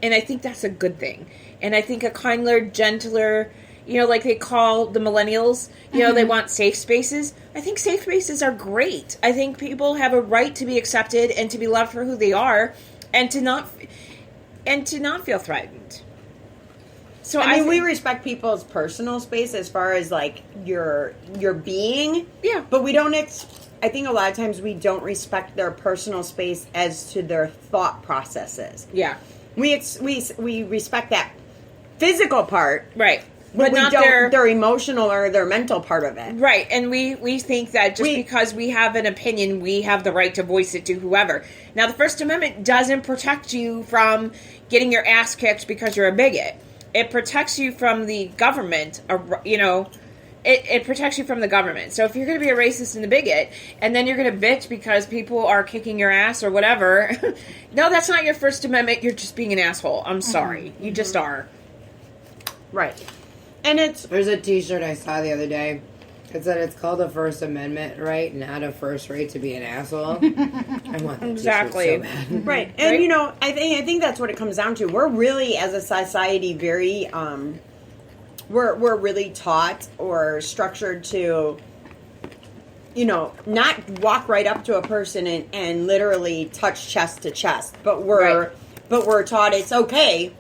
And I think that's a good thing. And I think a kinder, gentler, like they call the millennials, they want safe spaces. I think safe spaces are great. I think people have a right to be accepted and to be loved for who they are, and to not feel threatened. So I mean, we respect people's personal space as far as your being. Yeah. But we don't. I think a lot of times we don't respect their personal space as to their thought processes. Yeah. We respect that physical part, Right. but we not don't their emotional or their mental part of it. Right, and we think that just because we have an opinion, we have the right to voice it to whoever. Now, the First Amendment doesn't protect you from getting your ass kicked because you're a bigot. It protects you from the government, it protects you from the government. So if you're going to be a racist and a bigot, and then you're going to bitch because people are kicking your ass or whatever, no, that's not your First Amendment. You're just being an asshole. I'm sorry. You just are. Right. And There's a T-shirt I saw the other day. It said it's called a First Amendment right, not a first right to be an asshole. I want that Exactly. T-shirt so bad. right. And I think that's what it comes down to. We're really, as a society, very we're really taught or structured to, not walk right up to a person and literally touch chest to chest, but we're taught it's okay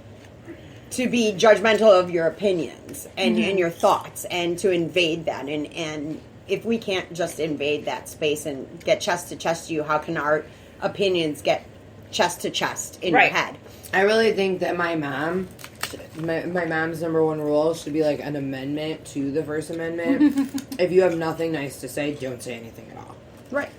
to be judgmental of your opinions and your thoughts, and to invade that. And if we can't just invade that space and get chest to chest to you, how can our opinions get chest to chest in your head? I really think that my mom's number one rule should be an amendment to the First Amendment. If you have nothing nice to say, don't say anything at all. Right.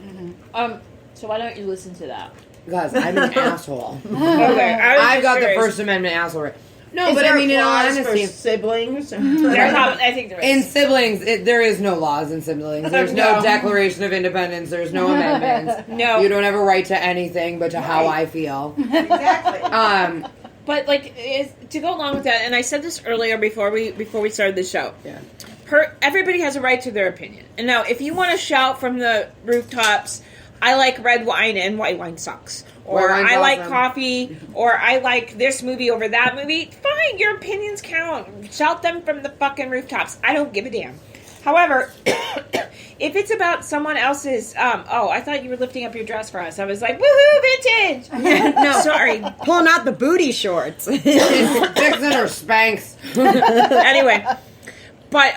So why don't you listen to that? Because I'm an asshole. Okay, I've got the First Amendment asshole right. No, but I mean, in all honesty, siblings. I think there in is. siblings, there is no laws in siblings. There's no Declaration of Independence. There's no amendments. No. You don't have a right to anything but to how I feel. Exactly. But to go along with that, and I said this earlier before we started the show. Yeah. Everybody has a right to their opinion. And now, if you want to shout from the rooftops, I like red wine and white wine sucks. Or I like coffee, or I like this movie over that movie. Fine, your opinions count. Shout them from the fucking rooftops. I don't give a damn. However, if it's about someone else's, I thought you were lifting up your dress for us. I was like, woohoo, vintage! No, Sorry. pulling out the booty shorts. Fixing her Spanx. Anyway, but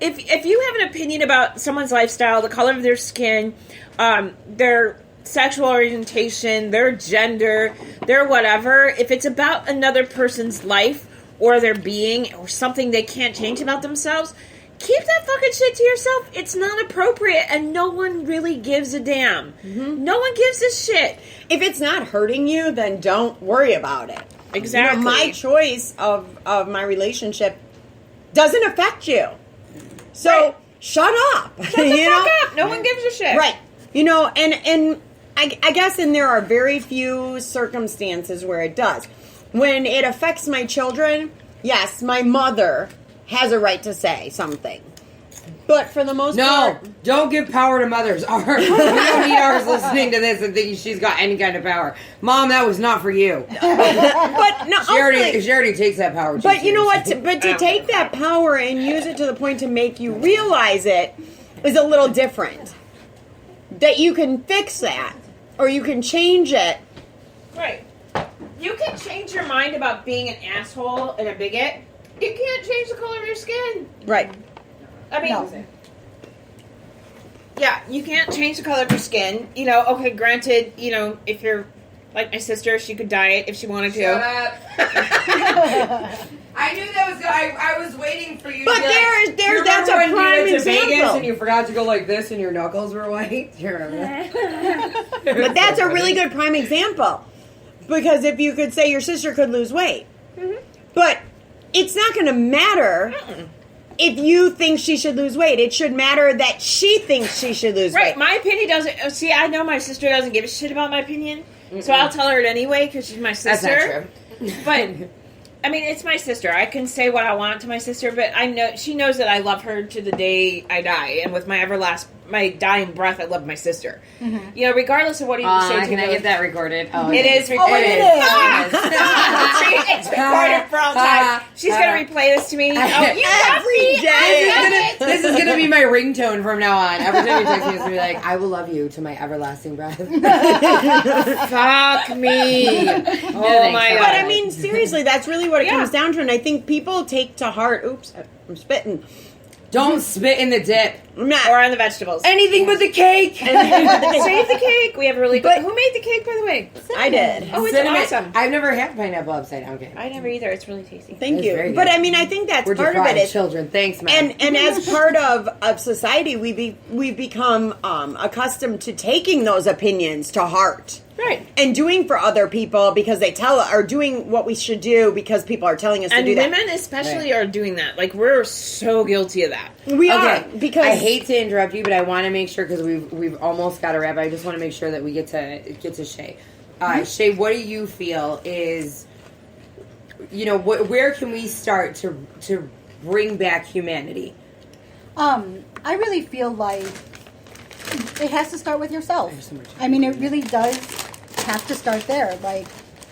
if you have an opinion about someone's lifestyle, the color of their skin, their sexual orientation, their gender, their whatever, if it's about another person's life or their being or something they can't change about themselves, keep that fucking shit to yourself. It's not appropriate, and no one really gives a damn. No one gives a shit. If it's not hurting you, then don't worry about it. Exactly. My choice of my relationship doesn't affect you. So shut up. Shut the fuck up. No one gives a shit. Right. And I guess, and there are very few circumstances where it does. When it affects my children, yes, my mother has a right to say something. But for the most part... No, don't give power to mothers. We don't need ours listening to this and thinking she's got any kind of power. Mom, that was not for you. But no, She already takes that power. But you know what? To take that power and use it to the point to make you realize it is a little different. that you can fix that or you can change it. Right. You can change your mind about being an asshole and a bigot. You can't change the color of your skin. Right. I mean, No. yeah, you can't change the color of your skin. You know, okay, granted, you know, if you're like my sister, she could dye it if she wanted to. Shut up. I knew that was. I was waiting for you. But to be like, there's you that's a remember when prime you went to Vegas example. and you forgot to go like this and your knuckles were white. Do you remember that? But that's a really good prime example. Because if you could say your sister could lose weight. But it's not going to matter if you think she should lose weight. It should matter that she thinks she should lose Right, weight. my opinion doesn't. See, I know my sister doesn't give a shit about my opinion, so I'll tell her it anyway because she's my sister. That's not true. But I mean, it's my sister. I can say what I want to my sister, but I know she knows that I love her to the day I die, and with my dying breath, I love my sister. You know, regardless of what you say to Can I me. get that recorded? Oh, It is recorded. it is. It's recorded for all time. She's gonna replay this to me. Oh, you love me. This is gonna be my ringtone from now on. Every time you text me, it's gonna be like, "I will love you to my everlasting breath." Fuck me. Oh my god. But I mean, seriously, that's really what it Yeah. comes down to. And I think people take to heart, oops, I'm spitting. Don't spit in the dip. I'm not. Or on the vegetables. Anything but the cake. Save the cake. We have a really good. Who made the cake, by the way? I did. Oh, it's Cinnamon. awesome. I've never had pineapple upside down cake. I never either. It's really tasty. Thank That's you. very But good. I mean, I think that's We're part of it. deprived Is, children. Thanks, man. and as part of society, we've become accustomed to taking those opinions to heart. Right. And doing for other people because they tell or doing what we should do because people are telling us to And do that. women especially are doing that. Like, we're so guilty of that. We are Okay, because I hate to interrupt you, but I want to make sure because we've almost got to wrap. I just want to make sure that we get to Shay. Shay, what do you feel is, you know, where can we start to bring back humanity? I really feel like it has to start with yourself. There's so much. I mean, it really does have to start there. Like,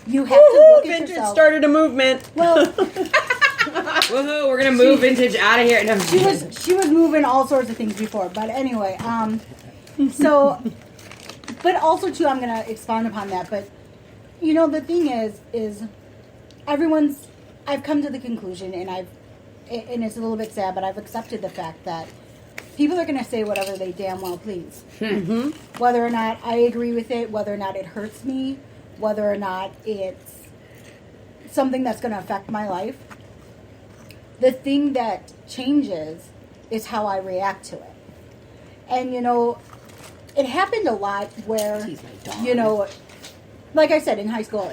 you have to look at Vintage yourself. started a movement. Well, Woohoo! We're gonna move vintage out of here. No, she was moving all sorts of things before, but anyway, so, but also too, I'm gonna expound upon that. But you know, the thing is I've come to the conclusion, and it's a little bit sad, but I've accepted the fact that people are gonna say whatever they damn well please. Whether or not I agree with it, whether or not it hurts me, whether or not it's something that's gonna affect my life. The thing that changes is how I react to it. And, you know, it happened a lot where, He's my dog. you know, like I said, in high school,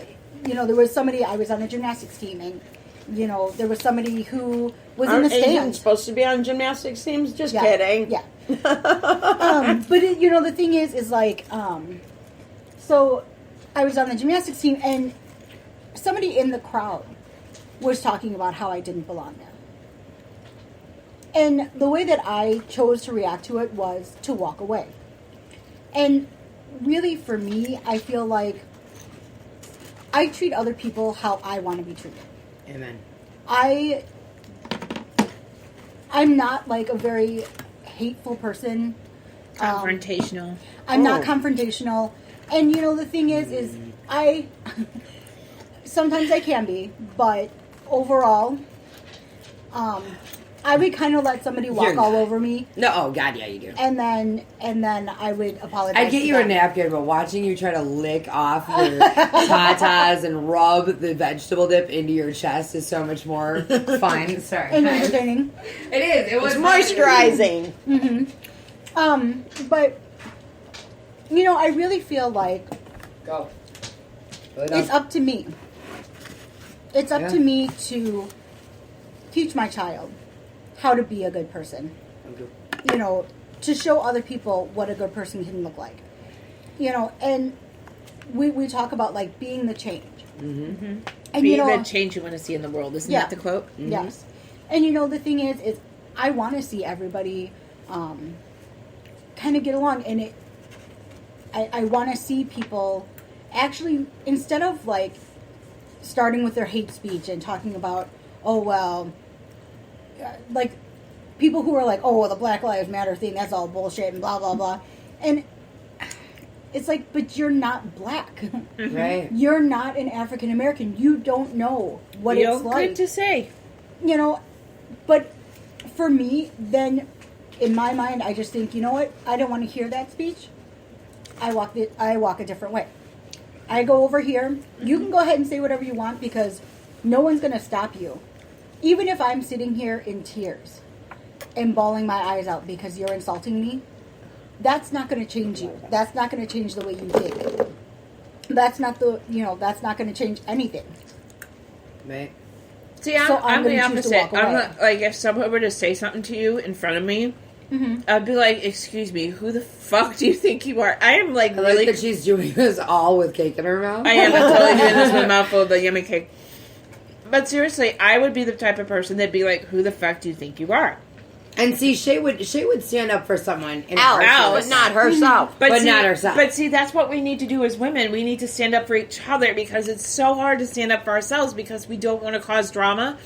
you know, there was somebody, I was on the gymnastics team, and, you know, there was somebody who was in the Aren't Asians stands. supposed to be on gymnastics teams? Just Yeah, kidding. Yeah. But, you know, the thing is like, so I was on the gymnastics team, and somebody in the crowd was talking about how I didn't belong there. And the way that I chose to react to it was to walk away. And really, for me, I feel like I treat other people how I want to be treated. Amen. I'm not like a very hateful person. Confrontational. I'm not confrontational. And you know, the thing is I sometimes I can be, but overall, I would kind of let somebody walk You're all not. over me, No, oh God, yeah, you do. and then I would apologize. I'd get to you a them. napkin, but watching you try to lick off your tatas and rub the vegetable dip into your chest is so much more fun. Sorry. And entertaining. It is. It was It's moisturizing. But you know, I really feel like Go. it's up to me. It's up Yeah. to me to teach my child how to be a good person. You know, to show other people what a good person can look like. You know, and we talk about like being the change. And Be you know, the change you want to see in the world. Isn't Yeah. that the quote? yes. And you know, the thing is I want to see everybody kind of get along, and I want to see people actually, instead of like starting with their hate speech and talking about, oh well, like people who are like, oh well, the Black Lives Matter thing, that's all bullshit and blah blah blah, and It's like, but you're not black. Right. You're not an African American. You don't know what You it's don't like. get to say. You know, but for me, then in my mind, I just think, you know what? I don't want to hear that speech. I walk a different way. I go over here. You can go ahead and say whatever you want because no one's going to stop you. Even if I'm sitting here in tears and bawling my eyes out because you're insulting me, that's not going to change you. That's not going to change the way you think. That's not that's not going to change anything. Right. See, So I'm I'm the gonna choose to opposite. walk I'm away. not, like, if someone were to say something to you in front of me, I'd be like, excuse me, who the fuck do you think you are? I am, like, I really... like that she's doing this all with cake in her mouth. I am totally doing this with a mouthful of the yummy cake. But seriously, I would be the type of person that'd be like, who the fuck do you think you are? And see, Shay would stand up for someone in Else, her but not herself. But see, not herself. But see, that's what we need to do as women. We need to stand up for each other because it's so hard to stand up for ourselves because we don't want to cause drama.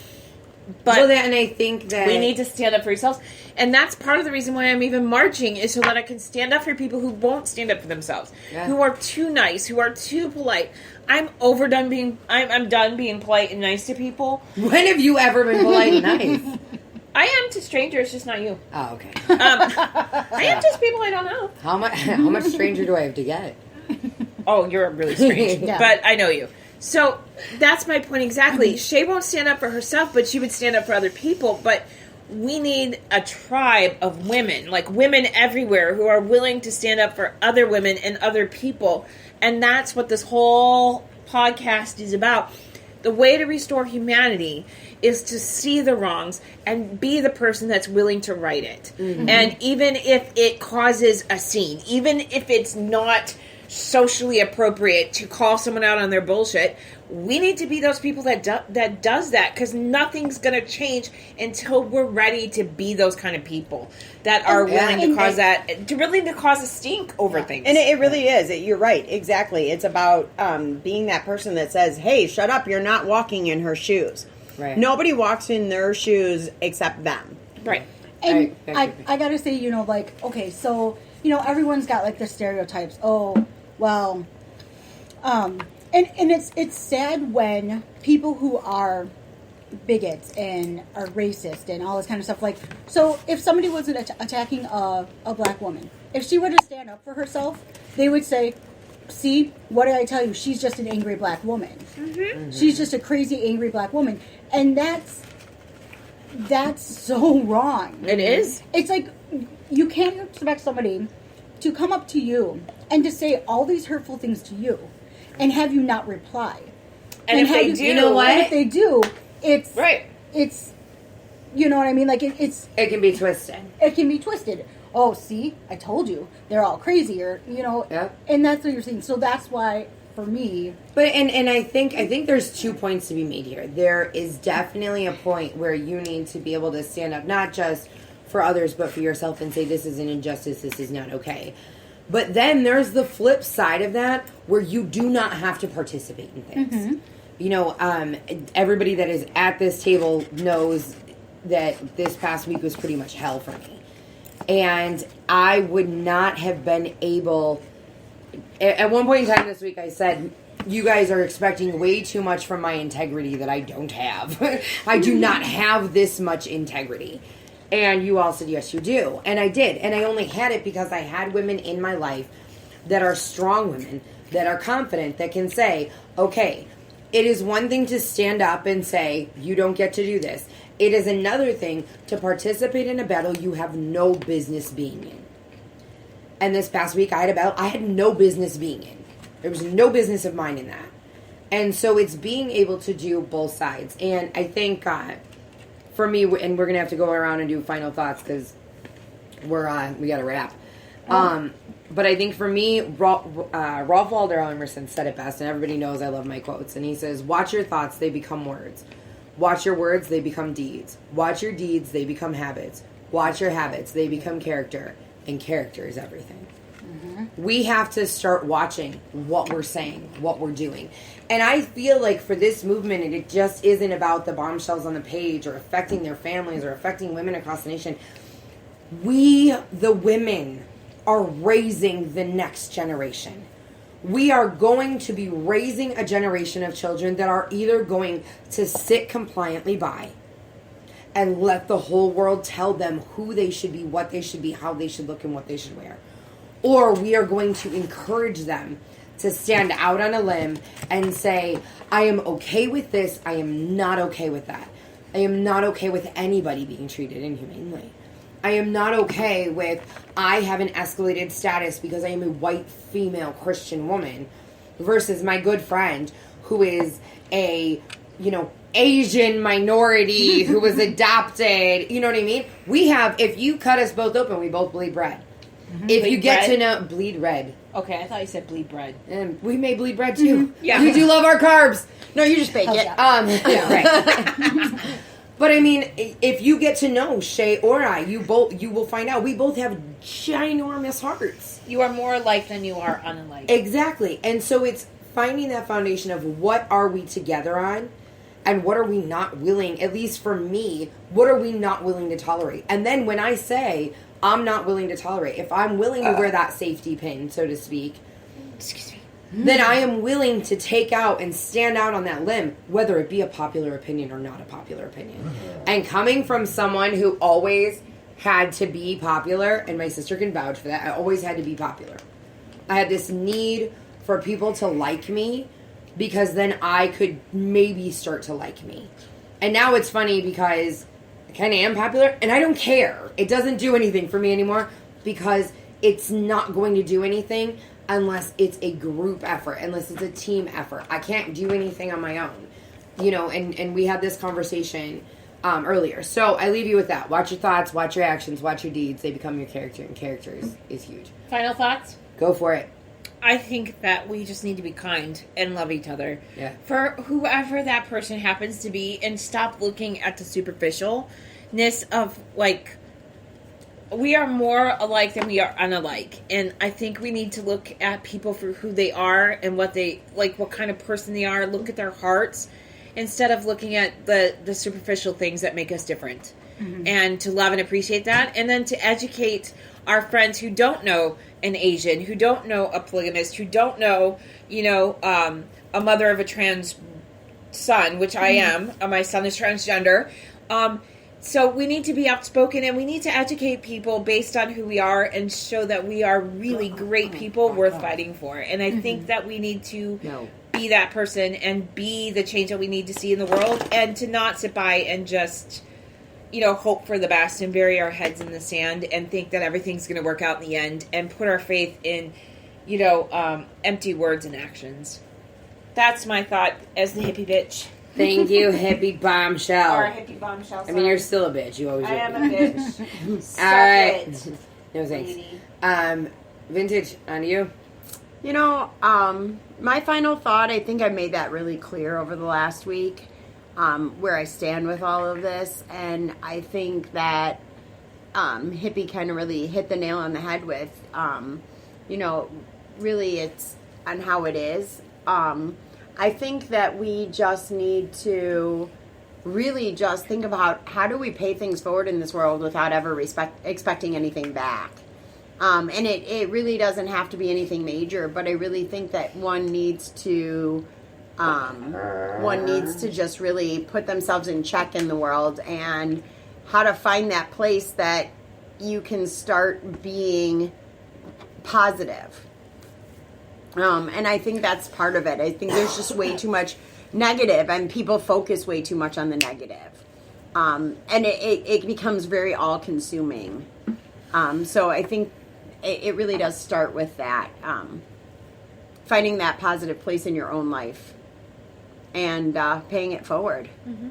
But and I think that we need to stand up for ourselves. And that's part of the reason why I'm even marching is so that I can stand up for people who won't stand up for themselves. Yeah. Who are too nice, who are too polite. I'm done being polite and nice to people. When have you ever been polite and nice? I am to strangers, just not you. Oh, okay. I am just people I don't know. How much stranger do I have to get? Oh, you're really strange. Yeah. But I know you. So that's my point exactly. Shay won't stand up for herself, but she would stand up for other people. But we need a tribe of women, like women everywhere, who are willing to stand up for other women and other people. And that's what this whole podcast is about. The way to restore humanity is to see the wrongs and be the person that's willing to right it. Mm-hmm. And even if it causes a scene, even if it's not socially appropriate to call someone out on their bullshit, we need to be those people that does that, because nothing's going to change until we're ready to be those kind of people that are willing to cause to cause a stink over things. And it really is. You're right. Exactly. It's about being that person that says, hey, shut up. You're not walking in her shoes. Right. Nobody walks in their shoes except them. Right. And I I gotta say, like, okay, so, everyone's got, like, the stereotypes. Oh, well, and it's sad when people who are bigots and are racist and all this kind of stuff, like, so if somebody was attacking a black woman, if she were to stand up for herself, they would say, see, what did I tell you? She's just an angry black woman. Mm-hmm. She's just a crazy, angry black woman. And that's so wrong. It is. It's like, you can't expect somebody to come up to you and to say all these hurtful things to you and have you not reply. And if they do, you know what? And if they do, it's... Right. It's... You know what I mean? Like, it can be twisted. It can be twisted. Oh, see? I told you. They're all crazy, or, Yep. And that's what you're saying. So that's why, for me... But and I think there's 2 points to be made here. There is definitely a point where you need to be able to stand up, not just for others, but for yourself, and say, this is an injustice, this is not okay. But then there's the flip side of that, where you do not have to participate in things. Mm-hmm. Everybody that is at this table knows that this past week was pretty much hell for me. And I would not have been able... At one point in time this week, I said, you guys are expecting way too much from my integrity that I don't have. I do not have this much integrity. And you all said, yes, you do. And I did. And I only had it because I had women in my life that are strong women, that are confident, that can say, okay, it is one thing to stand up and say, you don't get to do this. It is another thing to participate in a battle you have no business being in. And this past week, I had a battle I had no business being in. There was no business of mine in that. And so it's being able to do both sides. And I think... for me, and we're gonna have to go around and do final thoughts because we got to wrap. But I think for me, Ralph Waldo Emerson said it best, and everybody knows I love my quotes. And he says, "Watch your thoughts; they become words. Watch your words; they become deeds. Watch your deeds; they become habits. Watch your habits; they become character. And character is everything." Mm-hmm. We have to start watching what we're saying, what we're doing. And I feel like for this movement, it just isn't about the bombshells on the page or affecting their families or affecting women across the nation. We, the women, are raising the next generation. We are going to be raising a generation of children that are either going to sit compliantly by and let the whole world tell them who they should be, what they should be, how they should look, and what they should wear. Or we are going to encourage them to stand out on a limb and say, I am okay with this, I am not okay with that. I am not okay with anybody being treated inhumanely. I am not okay with, I have an escalated status because I am a white female Christian woman versus my good friend who is a, Asian minority who was adopted. You know what I mean? We have, if you cut us both open, we both bleed red. If Bleed you get red? to know, bleed red. Okay, I thought you said bleed bread. And we may bleed bread too. Yeah. We do love our carbs. No, you just bake it. Yeah, right. But I mean, if you get to know Shay or I, you will find out we both have ginormous hearts. You are more alike than you are unalike. Exactly. And so it's finding that foundation of what are we together on and what are we not willing, at least for me, what are we not willing to tolerate? And then when I say I'm not willing to tolerate, if I'm willing to wear that safety pin, so to speak, Excuse me. then I am willing to take out and stand out on that limb, whether it be a popular opinion or not a popular opinion. And coming from someone who always had to be popular, and my sister can vouch for that, I always had to be popular. I had this need for people to like me because then I could maybe start to like me. And now it's funny because I kind of am popular and I don't care. It doesn't do anything for me anymore because it's not going to do anything unless it's a group effort, unless it's a team effort. I can't do anything on my own. And we had this conversation earlier. So I leave you with that. Watch your thoughts, watch your actions, watch your deeds. They become your character, and character is huge. Final thoughts? Go for it. I think that we just need to be kind and love each other. Yeah. For whoever that person happens to be, and stop looking at the superficialness of, we are more alike than we are unalike. And I think we need to look at people for who they are and what they, what kind of person they are. Look at their hearts instead of looking at the superficial things that make us different. Mm-hmm. And to love and appreciate that. And then to educate our friends who don't know an Asian, who don't know a polygamist, who don't know, a mother of a trans son, which I am. My son is transgender. So we need to be outspoken and we need to educate people based on who we are and show that we are really great people worth fighting for. And I think that we need to be that person and be the change that we need to see in the world, and to not sit by and just, hope for the best and bury our heads in the sand and think that everything's going to work out in the end, and put our faith in, empty words and actions. That's my thought as the hippie bitch. Thank you, hippie bombshell. Or hippie bombshell. I mean, you're still a bitch. You always I will am be. a bitch. All right. Suck it, No thanks. lady. Vintage, on to you. My final thought, I think I made that really clear over the last week, where I stand with all of this. And I think that Hippie kind of really hit the nail on the head with, really it's on how it is. I think that we just need to really just think about how do we pay things forward in this world without ever expecting anything back. And it really doesn't have to be anything major, but I really think that one needs to just really put themselves in check in the world, and how to find that place that you can start being positive. And I think that's part of it. I think there's just way too much negative, and people focus way too much on the negative. And it becomes very all-consuming. So I think it really does start with that. Finding that positive place in your own life and paying it forward. Mm-hmm.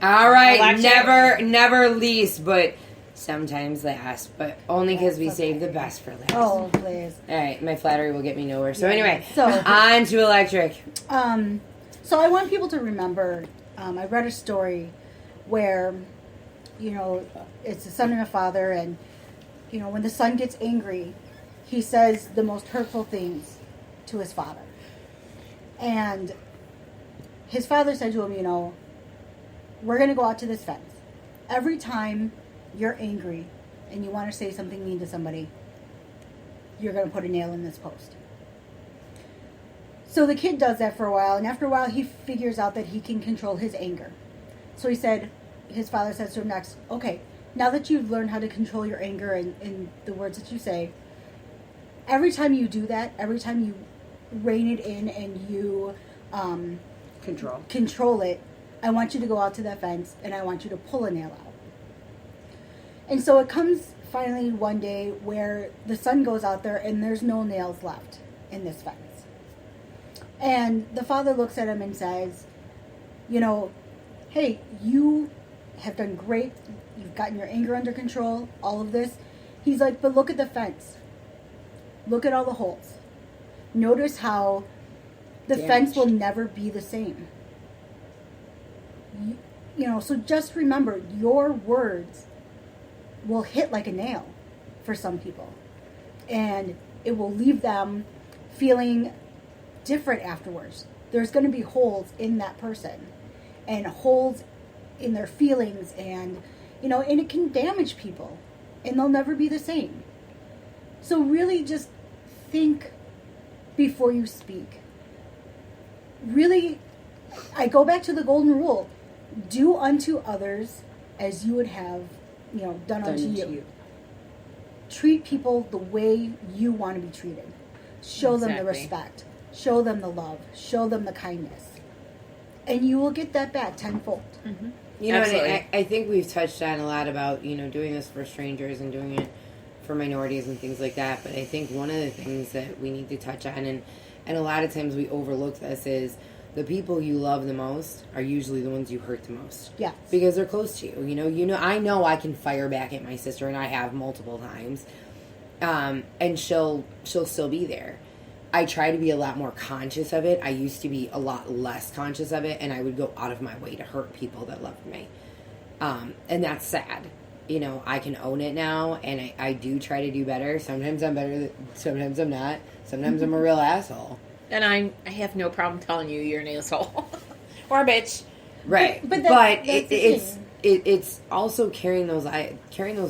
All right. Election. Never least, but sometimes last, but only because we save the best for last. Oh, please. All right, my flattery will get me nowhere. So anyway, So- on to electric. So I want people to remember, I read a story where, it's a son and a father, and, when the son gets angry, he says the most hurtful things to his father. And his father said to him, we're going to go out to this fence. Every time you're angry, and you want to say something mean to somebody, you're going to put a nail in this post. So the kid does that for a while, and after a while he figures out that he can control his anger. So his father says to him next, okay, now that you've learned how to control your anger and the words that you say, every time you do that, every time you rein it in and you control it, I want you to go out to that fence and I want you to pull a nail out. And so it comes finally one day where the son goes out there and there's no nails left in this fence. And the father looks at him and says, hey, you have done great. You've gotten your anger under control, all of this. He's like, but look at the fence. Look at all the holes. Notice how the fence will never be the same. So just remember, your words will hit like a nail for some people. And it will leave them feeling different afterwards. There's going to be holes in that person and holes in their feelings, and and it can damage people and they'll never be the same. So really just think before you speak. Really, I go back to the golden rule. Do unto others as you would have done unto you. Treat people the way you want to be treated. Show them the respect. Show them the love. Show them the kindness. And you will get that back tenfold. Mm-hmm. And I think we've touched on a lot about, doing this for strangers and doing it for minorities and things like that. But I think one of the things that we need to touch on, and a lot of times we overlook this, is the people you love the most are usually the ones you hurt the most. Yes. Because they're close to you. I know I can fire back at my sister, and I have multiple times. And she'll still be there. I try to be a lot more conscious of it. I used to be a lot less conscious of it, and I would go out of my way to hurt people that loved me. And that's sad. I can own it now, and I do try to do better. Sometimes I'm better, sometimes I'm not. Sometimes I'm a real asshole. And I have no problem telling you you're an asshole. Or a bitch. Right. But it's also carrying those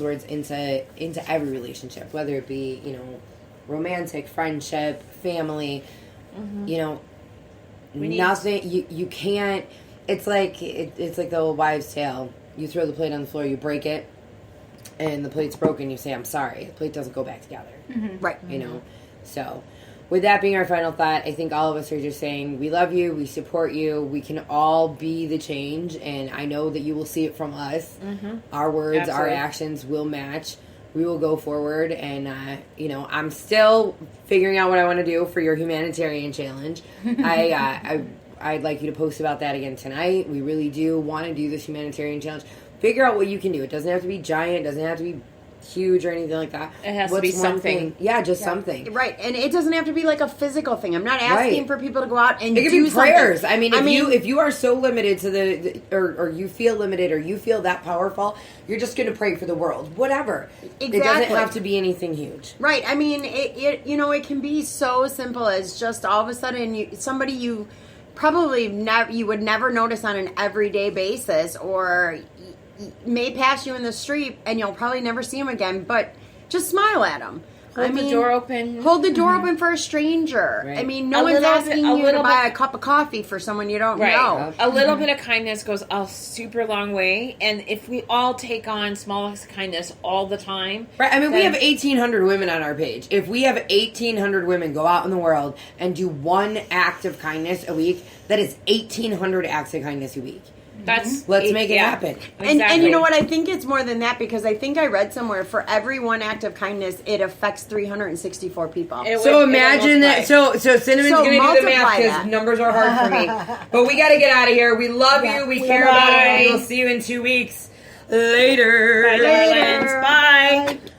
words into every relationship, whether it be, romantic, friendship, family, nothing, you can't, it's like the old wives' tale. You throw the plate on the floor, you break it, and the plate's broken, you say, I'm sorry. The plate doesn't go back together. Mm-hmm. Right. So with that being our final thought, I think all of us are just saying, we love you, we support you, we can all be the change, and I know that you will see it from us. Mm-hmm. Our words, Absolutely. Our actions will match. We will go forward, and, I'm still figuring out what I want to do for your humanitarian challenge. I'd like you to post about that again tonight. We really do want to do this humanitarian challenge. Figure out what you can do. It doesn't have to be giant. It doesn't have to be huge or anything like that. It has to be something. Something. Right, and it doesn't have to be like a physical thing. I'm not asking for people to go out and it could do be prayers. Something. If you are so limited to or you feel limited or you feel that powerful, you're just going to pray for the world. Whatever. Exactly. It doesn't have to be anything huge. Right. It can be so simple as just all of a sudden somebody you probably you would never notice on an everyday basis, or may pass you in the street and you'll probably never see them again, but just smile at them. Hold the door open. Hold the door open for a stranger. Right. No one's asking you to buy a cup of coffee for someone you don't know. A little bit of kindness goes a super long way, and if we all take on small acts of kindness all the time... Right, we have 1,800 women on our page. If we have 1,800 women go out in the world and do one act of kindness a week, that is 1,800 acts of kindness a week. Let's make it happen. Exactly. And you know what? I think it's more than that, because I think I read somewhere for every one act of kindness, it affects 364 people. Imagine that. So Cinnamon's going to do the math because numbers are hard for me. But we got to get out of here. We love you. We care about you. We'll see you in 2 weeks. Later. Bye, darlings. Bye.